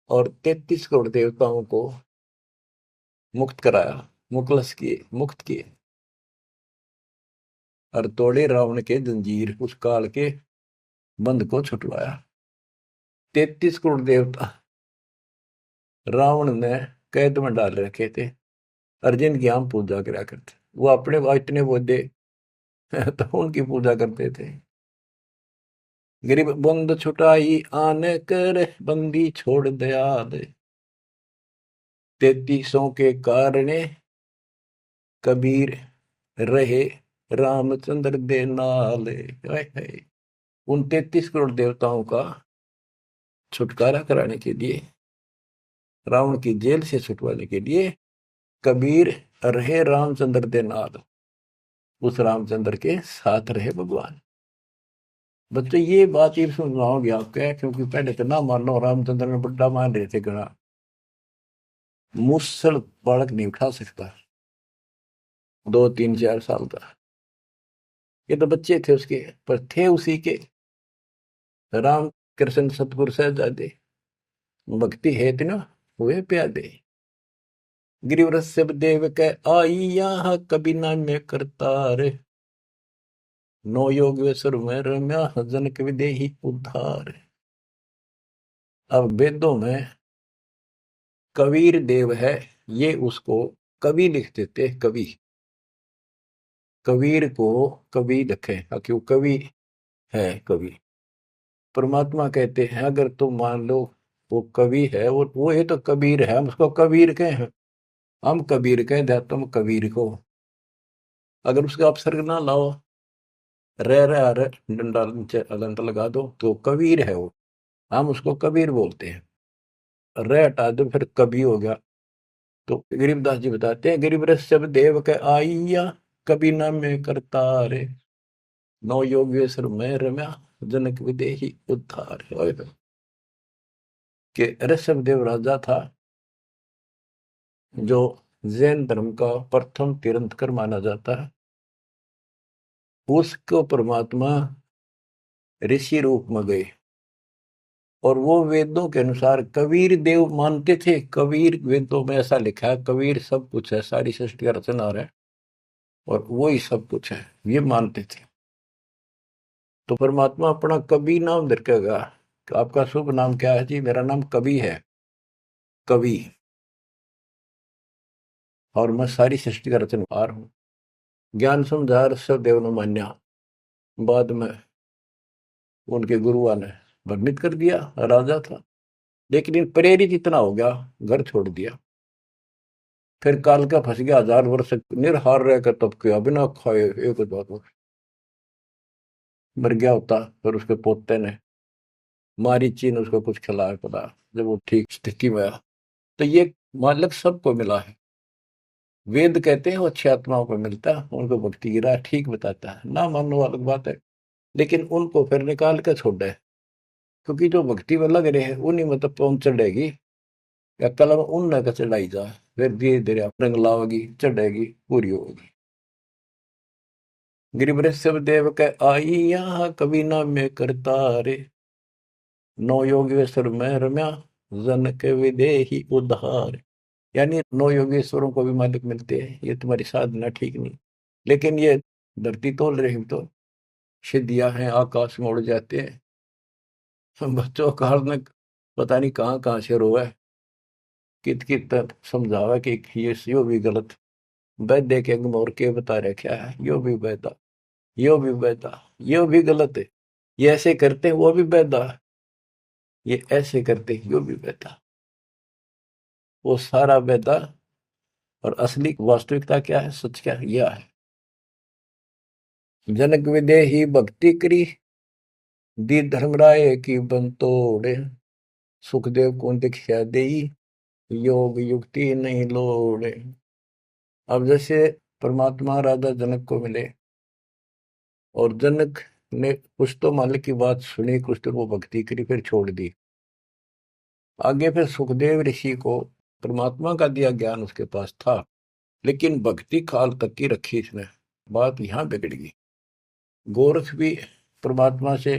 और 33 करोड़ देवताओं को मुक्त कराया, मुखलस किए, मुक्त किए, और तोड़े रावण के जंजीर, उस काल के बंध को छुटवाया। 33 करोड़ देवता रावण ने कैद में डाल रखे थे, अर्जुन की हम पूजा करा करते, वो अपने इतने बोधे तो उनकी पूजा करते थे। गरीब बंद छुटाई आने कर, बंदी छोड़ दया दे, 3300 के कारण कबीर रहे रामचंद्र दे नाले। उन 33 करोड़ देवताओं का छुटकारा कराने के लिए, रावण की जेल से छुटवाने के लिए, कबीर रहे रामचंद्र दे नाल, उस रामचंद्र के साथ रहे भगवान। बच्चों ये बात ये सुनवाओगे आपके, क्योंकि पहले तो ना मानो, रामचंद्र ने बड़ा मान रहे थे गणा। मुसल बालक नहीं उठा सकता, 2 3 4 साल का। ये तो बच्चे थे उसके, पर थे उसी के। राम कृष्ण सतगुरु साहिबजादे, भक्ति है ना हुए प्यादे। गिरिवरस सब देव के आई यहाँ, कभी ना मैं करतार, नो योगेश्वर में रम्या, जनक विदेही उद्धार। अब वेदों में कबीर देव है, ये उसको कवि लिख देते, कवि। कबीर को कवि लिखे क्यों, कवि है कवि। परमात्मा कहते हैं अगर तुम मान लो वो कवि है, वो ये तो कबीर है, हम उसको कबीर कहे हैं, हम कबीर कहें दे तुम कबीर को, अगर उसका अपसर्ग ना लाओ, रह डंडा नीचे अलंत लगा दो तो कबीर है वो, हम उसको कबीर बोलते हैं। रह हटा दो फिर कवि हो गया। तो गरीबदास जी बताते हैं गरीब रस सब देव के आइया, कभी ना में करता रे, नौ योगेश्वर में रम्या, जनक विदेही उद्धार। कि ऋषभ देव राजा था जो जैन धर्म का प्रथम तीर्थंकर माना जाता है, उसको परमात्मा ऋषि रूप में गए और वो वेदों के अनुसार कबीर देव मानते थे। कबीर वेदों में ऐसा लिखा है, कबीर सब कुछ है, सारी सृष्टि का रचनहार है और वो ही सब कुछ है, ये मानते थे। तो परमात्मा अपना कवि नाम रखेगा, आपका शुभ नाम क्या है जी? मेरा नाम कवि है, कवि, और मैं सारी सृष्टि का रचनहार हूँ। ज्ञान समझा ऋषभ देव ने मान्या, बाद में उनके गुरुआ ने भ्रमित कर दिया, राजा था, लेकिन इन प्रेरित इतना हो गया, घर छोड़ दिया। फिर काल का फंस गया, 1000 वर्ष निरहार रहकर तब किया, बिना खाए एक बार मर गया होता। फिर उसके पोते ने मारीची ने उसको कुछ खिलाया पड़ा, जब वो ठीक स्थिति में आया। तो ये मालक सबको मिला है। वेद कहते हैं वो अच्छी आत्माओं को मिलता है, उनको भक्ति की राह ठीक बताता है, ना मानने अलग बात है, लेकिन उनको फिर निकाल कर छोड़ है, क्योंकि जो भक्ति में लग रहे हैं उन्हीं में तो पहुंच चढ़ेगी, या कलम उन का चढ़ाई जा, फिर धीरे धीरे रंग लाओगी, चढ़ेगी, पूरी होगी। गिरिवृष सब देव के आई यहाँ कभी ना में करता रे, नौ योगेश्वर में रम्या, जन के विदेही उद्धार। यानी नौ योगेश्वरों को भी मालिक मिलते हैं, ये तुम्हारी साधना ठीक नहीं, लेकिन ये धरती तोल रही तो सिद्धियां हैं, आकाश में उड़ जाते हैं। बच्चों का ने पता नहीं कहाँ कहाँ से रोए, कित कित समझावा कि ये यो भी गलत, वैद्य के अंग और के बता रहे क्या है, यो भी वैदा, यो भी वैदा, यो भी गलत है, ये ऐसे करते हैं वो भी वैदा, ये ऐसे करते हैं यो भी वैदा, वो सारा वैदा। और असली वास्तविकता क्या है, सच क्या है, यह है। जनक विदेही भक्ति करी, दी धर्मराय की बंतोड़े, सुखदेव को दीक्षा देई, योग युक्ति नहीं लोड़े। अब जैसे परमात्मा राजा जनक को मिले और जनक ने कुछ तो मालिक की बात सुनी, कुछ तो वो भक्ति करी, फिर छोड़ दी। आगे फिर सुखदेव ऋषि को परमात्मा का दिया ज्ञान उसके पास था, लेकिन भक्ति काल तक की रखी इसने, बात यहां बिगड़ गई। गोरख भी परमात्मा से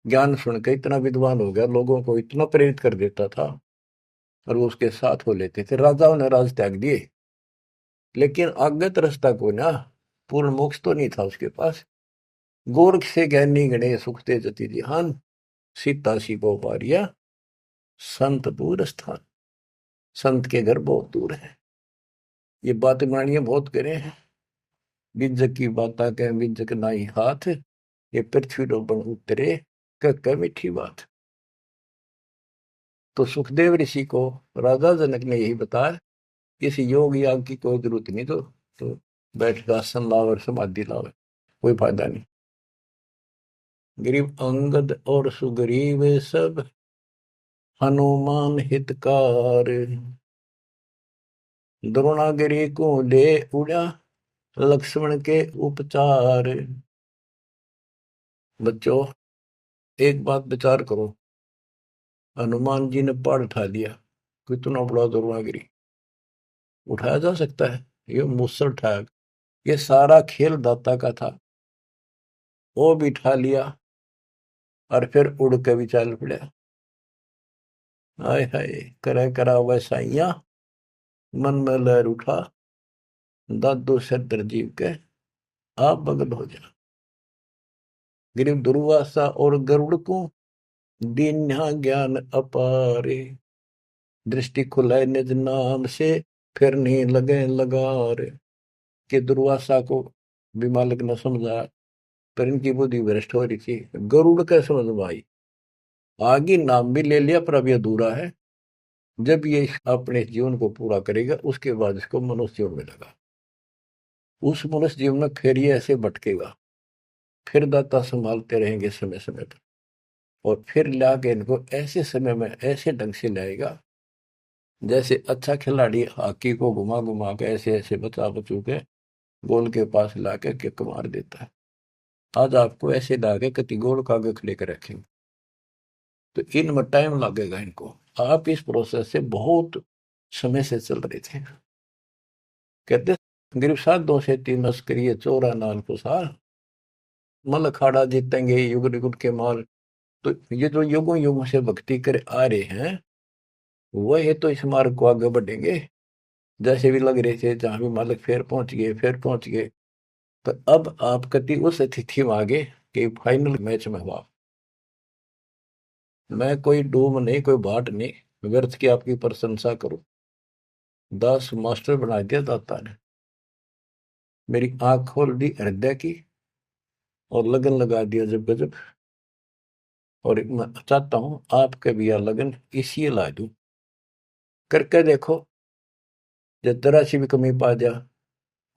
ज्ञान सुनकर इतना विद्वान हो गया, लोगों को इतना प्रेरित कर देता था, और वो उसके साथ हो लेते थे। राजाओं ने राज त्याग दिए, लेकिन आगत रास्ता को ना, पूर्ण मोक्ष तो नहीं था उसके पास। गोरख से ज्ञानी गणे सुखते जति ध्यान, सीता सी को पारिया, संत दूर स्थान। संत के घर बहुत दूर है, ये बात बनानी बहुत करे हैं। बिजक की बाता कह बिजक नाई हाथ, ये पृथ्वी बन उतरे कह मीठी बात। तो सुखदेव ऋषि को राजा जनक ने यही बताया, किसी योग याग की कोई जरूरत नहीं, तो बैठ का आसन लाओ और समाधि लाओ, कोई फायदा नहीं। गरीब अंगद और सुग्रीव सब, हनुमान हितकार, द्रोणागिरी को ले उड़ा, लक्ष्मण के उपचार। बच्चों एक बात विचार करो, हनुमान जी ने पहाड़ उठा लिया, कितना बड़ा द्रोणागिरी उठाया जा सकता है, ये मुझसे उठाया, ये सारा खेल दाता का था, वो भी उठा लिया और फिर उड़ के भी चल पड़ा। हाय हाय, करे करा वैसाइया, मन में लहर उठा, दादो सर जीव के आप बगल हो जा। गिरिव दुर्वासा और गरुड़ को दीन्या ज्ञान अपारे, दृष्टि खुलाए निज नाम से, फिर नहीं लगे लगारे। कि दुर्वासा को भी मालिक न समझा, पर इनकी बुद्धि भ्रष्ट हो रही थी, गरुड़ के समझ में आई, आगे नाम भी ले लिया पर अब ये अधूरा है। जब ये अपने जीवन को पूरा करेगा उसके बाद इसको मनुष्य जीवन मिलेगा। उस मनुष्य जीवन में फिर ये ऐसे भटकेगा, फिर दाता संभालते रहेंगे समय समय पर, और फिर लाके इनको ऐसे समय में ऐसे ढंग से लाएगा जैसे अच्छा खिलाड़ी हॉकी को घुमा घुमा के ऐसे ऐसे बचा बचू के गोल के पास ला के किक मार देता है। आज आपको ऐसे ला के कति गोल का आगे खड़े कर रखेंगे, तो इनमें टाइम लगेगा इनको। आप इस प्रोसेस से बहुत समय से चल रहे थे। कहते गिरफ्त 2 से 3 करिए चोरा नाल कुसार, मल अखाड़ा जीतेंगे युग युग के माल। तो ये जो युगों युगों से भक्ति करे आ रहे हैं वह तो इस मार्ग को आगे बढ़ेंगे। जैसे भी लग रहे थे जहां भी मालिक फिर पहुंच गए फिर पहुंच गए, तो अब आप कति उस तिथि में आगे कि फाइनल मैच में हुआ। मैं कोई डूब नहीं कोई बाट नहीं व्यर्थ की आपकी प्रशंसा करूं। दास मास्टर बना दिया दाता ने, मेरी आंख खोल दी हृदय की और लगन लगा दिया जब गजब। और मैं चाहता हूं आपके भी यह लगन इसी ला दूं। करके देखो, जब जरा सी भी कमी पा जा,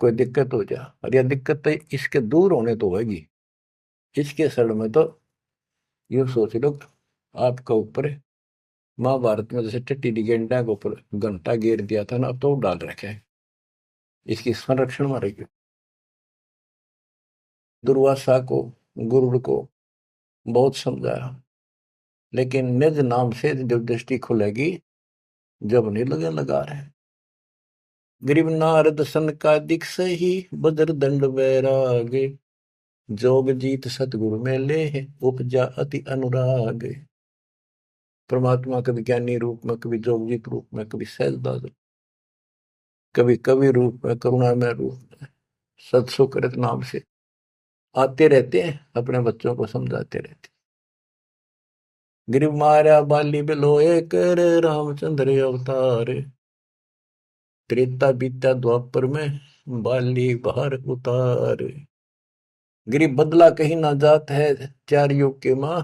कोई दिक्कत हो जा, और यह दिक्कत तो इसके दूर होने तो होगी, इसके सड़ में तो यूं सोच लो आपका ऊपर महाभारत में जैसे टट्टी गेंडा के ऊपर घंटा गिर दिया था ना, अब तो डाल रखे हैं इसकी संरक्षण में रही। दुर्वासा को गुरुड़ को बहुत समझाया, लेकिन निज नाम से जब दृष्टि खुलेगी जब नहीं लगे लगा रहे। गरीब नारद सन का दिख सही बदर दंड वैराग, जोग जीत सतगुरु में ले उपजा अति अनुराग। परमात्मा कभी ज्ञानी रूप में, कभी जोगजीत रूप में, कभी सहजदास, कभी कवि रूप में, करुणामय रूप में, सत्सुकृत नाम से आते रहते हैं, अपने बच्चों को समझाते रहते। गिरिव मारा बाली बिलोए कर रामचंद्र अवतार, त्रेता बीता द्वापर में बाली बाहर उतार। गिरिव बदला कहीं ना जात है 4 युग के माँ,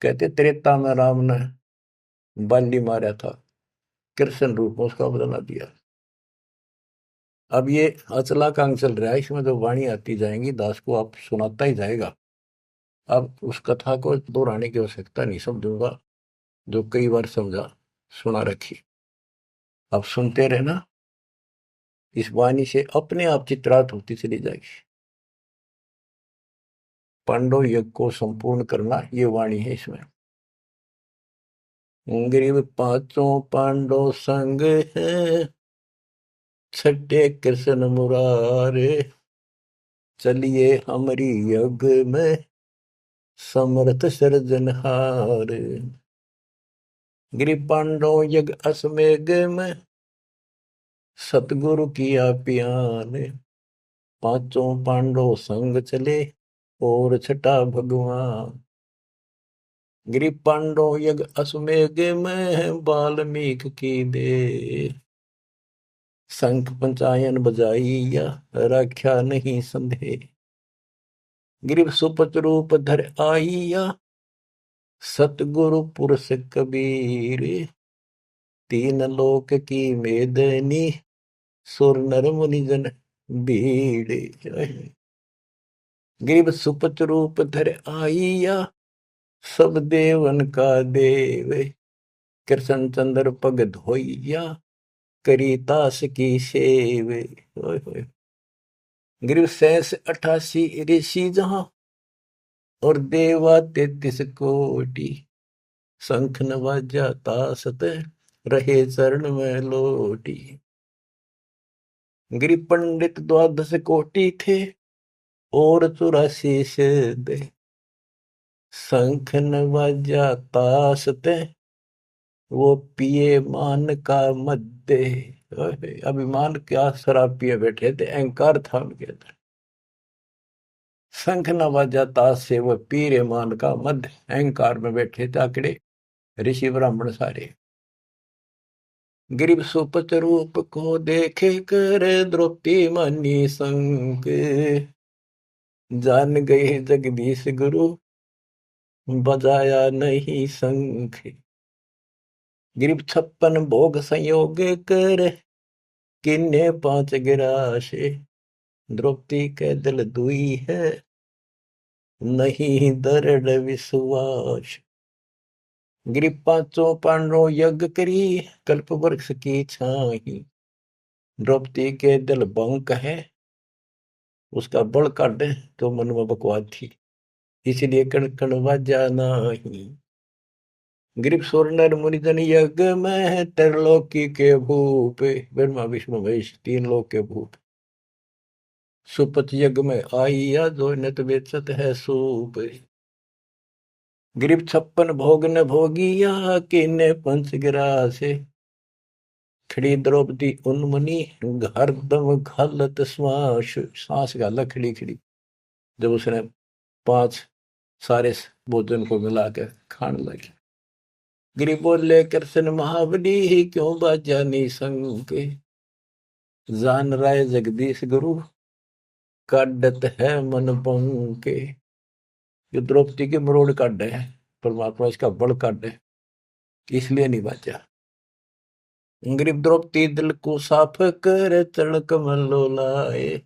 कहते त्रेता में राम ने बाली मारा था, कृष्ण रूप में उसका बदला दिया। अब ये अचला का अंग चल रहा है, इसमें जो वाणी आती जाएंगी दास को आप सुनाता ही जाएगा। अब उस कथा को दोहराने की आवश्यकता नहीं समझूंगा, जो कई बार समझा सुना रखी। अब सुनते रहना, इस वाणी से अपने आप चित्रात होती चली जाएगी। पांडव यज्ञ को संपूर्ण करना ये वाणी है इसमें। ग्रीव 5 पांडव संग है, छठे कृष्ण मुरारे, चलिए हमारी यज्ञ में समर्थ सृजनहार। गिरि पांडव यज्ञ अश्वमेघ में सतगुरु किया पियान, 5 पांडव संग चले और छठा भगवान। गिरि पांडव यज्ञ अश्वमेघ में वाल्मीकि की दे, शंख पंचायन बजाइया रख्या नहीं संदेह। गिरिव सुपच रूप धर आइया, सतगुरु पुरुष कबीर, 3 लोक की मेदनी सुर नर मुनि जन भीड़। गिरिव सुपच रूप धर आइया, सब देवन का देव, कृष्ण चंद्र पग धोइया, करी तास की सेव। गिरिव 88 ऋषि जहां, और देवा 33 कोटि, शंख नवाजा तासत रहे चरण में लोटी। गिरि पंडित 12 कोटि थे और 84 सिद्धे, शंख नवाजा तासत वो पिए मान का मध्य। अभिमान क्या शराब पिए बैठे थे, अहंकार था उनके अंदर। शंख नवाजा तास से वह पीरे मान का मध्य, अहंकार में बैठे थे आकड़े ऋषि ब्राह्मण सारे। गिरिव सुपच रूप को देखे कर द्रौपदी मानी संग, जान गए जगदीश गुरु बजाया नहीं शंख। गिरब 56 भोग संयोग कर, किन्ने 5 गिराशे। द्रौपदी के दिल दुई है, नहीं दृढ़ विश्वास। गिरब 5 पांडवों यज्ञ करी, कल्प वृक्ष की छाही। द्रौपदी के दिल बंक है, उसका बल काटे तो मन में बकवाद थी, इसलिए कण कण वाजा नाही। गिरब सुर मुनिजन यज्ञ में, त्रिलोकी के भूप। ब्रह्मा विष्णु महेश 3 लोक के भूप। सुपथ यज्ञ में आइया, जो नत बेचत है सूप। गिरब 56 भोग न भोगिया, किन्ने 5 गिरासे। खड़ी द्रौपदी उन्मुनी, हरदम घालत श्वास। सांस गाला खड़ी खड़ी, जब उसने 5 सारे भोजन को मिलाकर खाने लगी। गिरि बोले कृष्ण महाबली, क्यों बाजा निशंक। जान राय जगदीश गुरु, काटत है मन बंके। जो द्रौपदी के मरोड़ काट है, परमात्मा इसका बल काट है, इसलिए नहीं बाजा। गरीब द्रौपदी दिल को साफ कर, चरण कमल लाए।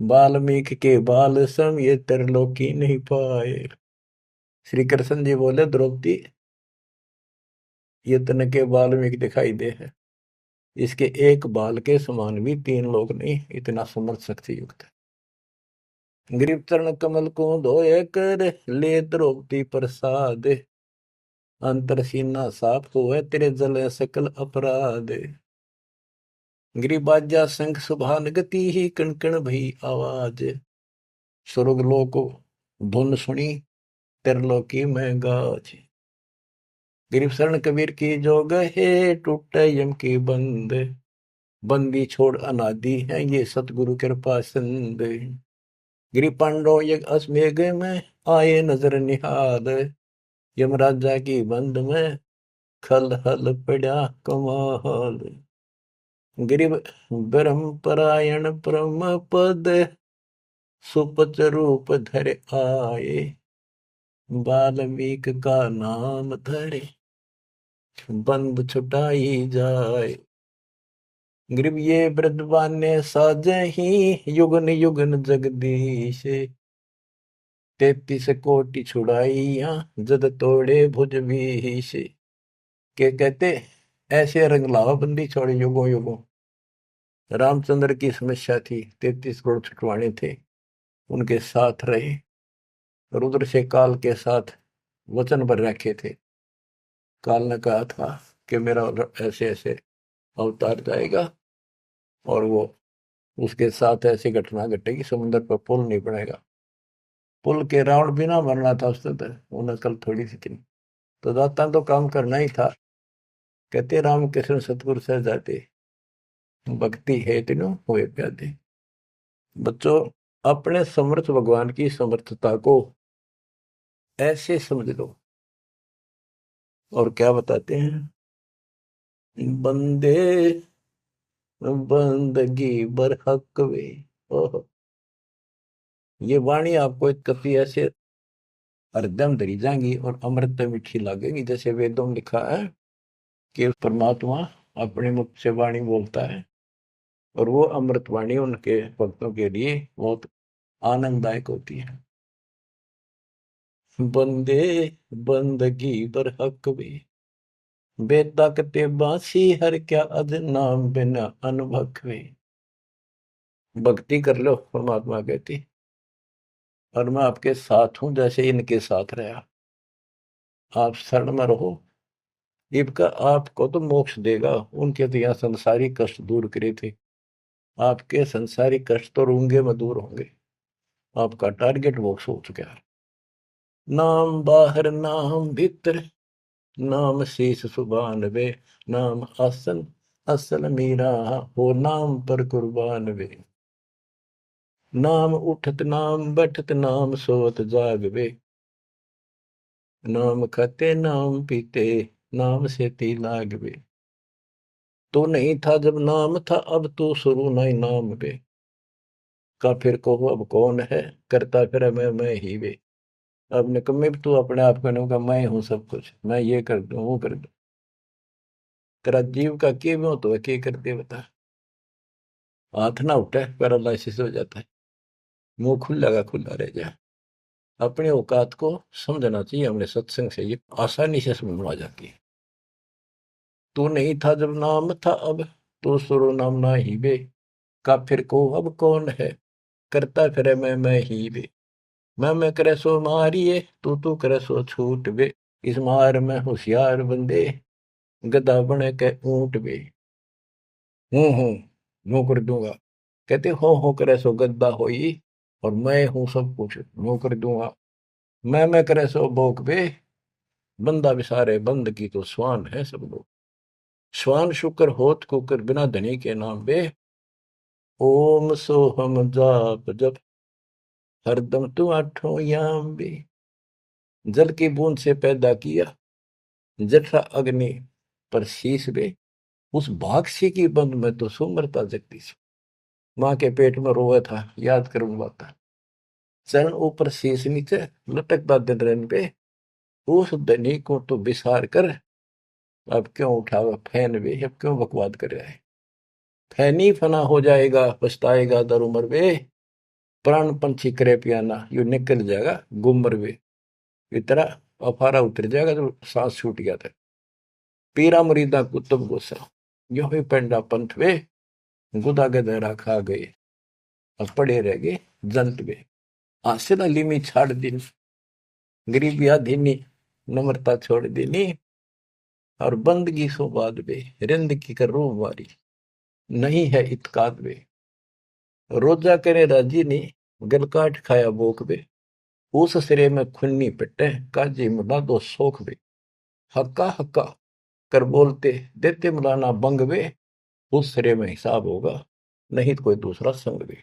वाल्मीकि के बाल सम ये त्रिलोकी नहीं पाए। श्री कृष्ण जी बोले द्रौपदी, ये तन के वाल्मीकि दिखाई दे है, इसके एक बाल के समान भी 3 लोग नहीं, इतना समर्थ शक्ति युक्त है। गरीब चरण कमल को धोए कर, ले द्रौपदी प्रसाद। अंतर सीना साफ होए, तेरे जल सकल अपराध। गिरि बाजा शंख सुभान गति ही, कण कण भई आवाज। स्वर्ग लोक धुन सुनी, त्रिलोकी में गाज। गिरि शरण कबीर की जो गहे, टूटे यम की बंद। बंदी छोड़ अनादि है, ये सतगुरु कृपा सिंध। गिरि पांडव यज्ञ अश्वमेघ में, आए नजर निहाल। यमराजा की बंद में, खल हल पड़ा कमाल। गिरि ब्रह्म परायण परम पद, सुपच रूप धर आए। वाल्मीकि का नाम धरे, बंद छुटाई जाए। ग्रीब ये वृद्धवान ने साजही, युगन युगन जगदीश। 33 कोटि छुड़ाइया, जद तोड़े भुज भीष। के कहते ऐसे रंग लावा बंदी छोड़े युगों युगों। रामचंद्र की समस्या थी, 33 करोड़ छुटवाने थे, उनके साथ रहे। रुद्र से काल के साथ वचन पर रखे थे। काल ने कहा था कि मेरा ऐसे ऐसे अवतार जाएगा और वो उसके साथ ऐसी घटना घटेगी, समुद्र पर पुल नहीं बनेगा। पुल के रावण बिना मरना था उसने, तो उन्हें कल थोड़ी सी थी, तो दाता तो काम करना ही था। कहते राम कृष्ण सतगुरु सह जाते, भक्ति है तीनों हुए प्यादे। बच्चों, अपने समर्थ भगवान की समर्थता को ऐसे समझ लो। और क्या बताते हैं, बंदे बंदगी बरहक वे। ओह, ये वाणी आपको एक कति ऐसे हृदय में धरी जाएंगी और अमृत मीठी लगेगी। जैसे वेदों में लिखा है कि परमात्मा अपने मुख से वाणी बोलता है और वो अमृत वाणी उनके भक्तों के लिए बहुत आनंददायक होती है। बंदे बंदगी बरहक वे, बेताकते बासी हर क्या अद नाम बिना अनुभव वे। भक्ति कर लो, परमात्मा कहती, और मैं आपके साथ हूं जैसे इनके साथ रहा। आप शरण में रहो, इनका आपको तो मोक्ष देगा। उनके तो यहाँ संसारी कष्ट दूर करे थे, आपके संसारी कष्ट तो रूंगे में दूर होंगे। आपका टारगेट मोक्ष हो चुका है। नाम बाहर नाम भीतर, नाम शीश सुबान वे। नाम आसन असल मीरा, हो नाम पर कुर्बान वे। नाम उठत नाम बैठत, नाम सोत जाग वे। नाम खाते नाम पीते, नाम से ती लाग वे। तो नहीं था जब नाम था, अब तो शुरू नहीं नाम वे। का फिर कहो अब कौन है, करता फिर मैं ही वे। अब निकम्मे भी तू अपने आप को का मैं हूं सब कुछ, मैं ये कर दूं वो कर दूं। तेरा जीव का के भी हो तो के कर दे बता। हाथ ना उठे पैरालिसिस हो जाता है, मुंह खुला का खुला रह जाए। अपने औकात को समझना चाहिए, हमने सत्संग से ये आसानी से समझ में आ जाती है। तू नहीं था जब नाम था, अब तो सुरो नाम ना ही बे, का फिर को अब कौन है, करता फिरे मैं ही बे। मैं करे सो मारिए, तू करे सो छूट बे, इस मार में होशियार बंदे, गधा बने के ऊंट बे। हूँ यूं कर दूंगा। कहते हो करे सो गद्दा होई, और मैं हूं सब कुछ यूं कर दूंगा। मैं करे सो भोग बे, बंदा बिसारे बंद की तो स्वान है सब लोग। स्वान शुक्र होत कुकर बिना धनी के नाम बे, ओम सोहम जाप जप हरदम तू आठों याम बे। जल की बूंद से पैदा किया, जठरा अग्नि पर शीश बे, उस भागसी की बंद में तो सुमरता जगती सी। माँ के पेट में रोया था, याद करूं बात। चरण ऊपर शीश नीचे, लटकता दिन पे, उस धनी को तो बिसार कर, अब क्यों उठावा फैन वे, अब क्यों बकवाद कर रहा है। फैनी फना हो जाएगा, पछताएगा दर उम्र वे, प्राण पंछी करे पियाना यू निकल जाएगा गुमर वे। इतना अफारा उतर जाएगा तो सांस छूट गया था। पीरा मुरीदा कुतुब गुस्सा, यो ही पेंडा पंथ वे, गुदा गदरा खा गए, अब पड़े रह गए जंत वे। हासिल अली में छाड़ दिन, गरीबी आधीनी नम्रता छोड़ देनी, और बंदगी सो बाद बे, रिंद की कर रूह वारी, नहीं है इतकाद बे। रोजा करे राजी ने, गल काट खाया बोक बे, उस सिरे में खुन्नी पिटे, काजी मुला दो सोख बे। हक्का हक्का कर बोलते देते मुलाना बंग बे, उस सिरे में हिसाब होगा, नहीं तो कोई दूसरा संग बे।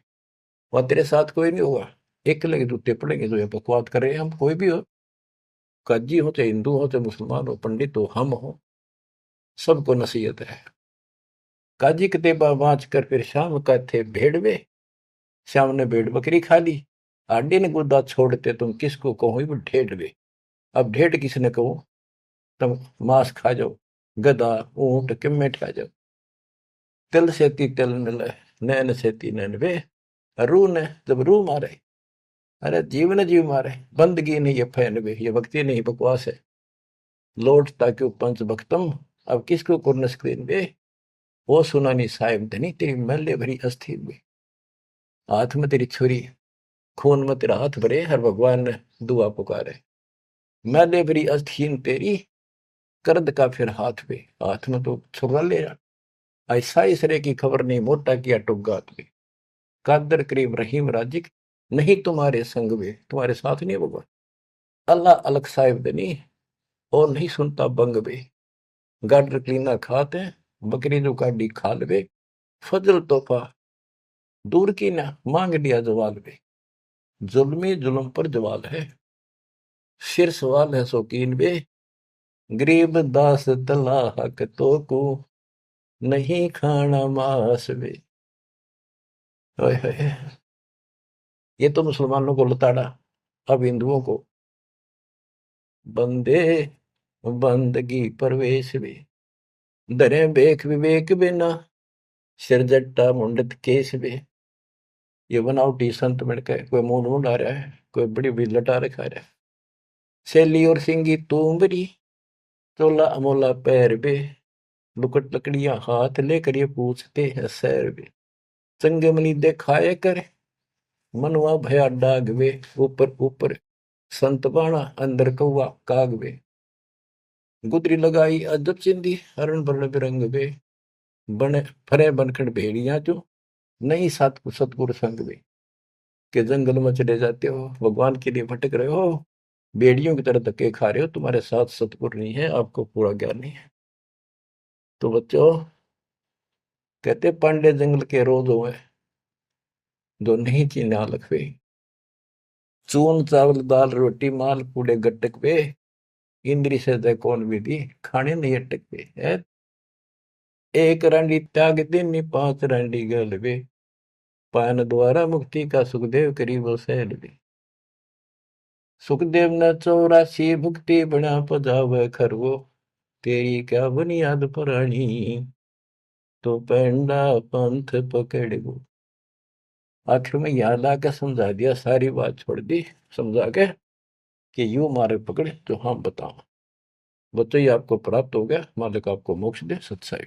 वह तेरे साथ कोई नहीं होगा, एक लगे जूते पड़ेंगे जो ये बकवाद करे। हम कोई भी हो, काजी हो चाहे हिंदू हो चाहे मुसलमान हो, पंडित हो हम हो, सबको नसीहत है। काजी किताबा बाँच कर फिर शाम का थे भेड़वे, श्याम ने भेड़ बकरी खा ली, आडे ने गुदा छोड़ते तुम किसको कहो वो ढेड़ वे। अब ढेड़ किसने कहो, तुम मांस खा जाओ, गधा ऊंट किम्मे खा जाओ। तिल से ती तिल मिले, नैन से ती नैन वे, रूह ने जब रूह मारे, अरे जीव ने जीव मारे। बंदगी नहीं ये फैन वे, ये भक्ति नहीं बकवास है। लौटता क्यों पंच भक्तम, अब किसको कुर्न स्क्रीन वे, वो सुनानी साहिब धनी तेरी मैले भरी अस्थि में। हाथ में तेरी छुरी, खून में तेरा हाथ भरे, हर भगवान ने दुआ पुकारे। मैले भरी अस्थीन तेरी, कर्द का फिर हाथ पे, हाथ में तो छुरा ले रहा। ऐसा इसरे की खबर नहीं, मोटा किया टुगात पे। कादर करीम रहीम राजिक, नहीं तुम्हारे संग में, तुम्हारे साथ नहीं होगा। अल्लाह अलग साहिब दनी, और नहीं सुनता बंग बे। गाडर क्लीना खाते, बकरी जो काटी खाल बे, फजल तोहफा दूर की ना मांग लिया जवाल बे। जुल्मी जुल्म पर जवाल है, सिर सवाल है शौकीन बे, गरीब दास तला हक तो को, नहीं खाना मांस बे। ओए होए, ये तो मुसलमानों को लताड़ा, अब हिंदुओं को बंदे बंदगी परवेश बे। दरे बेख विवेक बिना, सिर जट्टा मुंडत केस बे। ये बनावटी संत मिलकर कोई मुंड मुंड आ रहा है, कोई बड़ी बड़ी लटा रखा रहा है। सैली और सिंगी तूमरी, चोला अमोला पैर बे, लुकट लकड़ियां हाथ लेकर ये पूछते हैं सैर बे। संगमनी देखाए कर, मनवा भया डाग वे, ऊपर ऊपर संत बाणा अंदर कौआ काग वे। गुदरी लगाई अजब चिंदी, हरण बरण बिरंग वे, बने फरे बनखड़ भेड़िया जो, नहीं सतगुरु संग वे। के जंगल में चले जाते हो, भगवान के लिए भटक रहे हो, भेड़ियों की तरह धक्के खा रहे हो, तुम्हारे साथ सतगुरु नहीं है, आपको पूरा ज्ञान नहीं है। तो बच्चों, कहते पांडे जंगल के रोज हुए, जो नहीं चीन्हा लखवे। चून चावल दाल रोटी माल पूड़े गट्टक पे, इंद्री से दे कौन विधि, खाने नहीं अटक पे है। एक रांडी त्याग देनी, पांच रांडी गल वे, पान द्वारा मुक्ति का सुखदेव करीब सैल वे। सुखदेव न 84 भुक्ति बना पजावे खरगो, तेरी क्या बुनियाद पुरानी, तो पेंडा पंथ पकड़ गो। आखिर में याद आके समझा दिया, सारी बात छोड़ दी समझा के कि यूं मारे पकड़े जो हम बताओ। बच्चों ये आपको प्राप्त हो गया, मालिक आपको मोक्ष दे, सत्साई।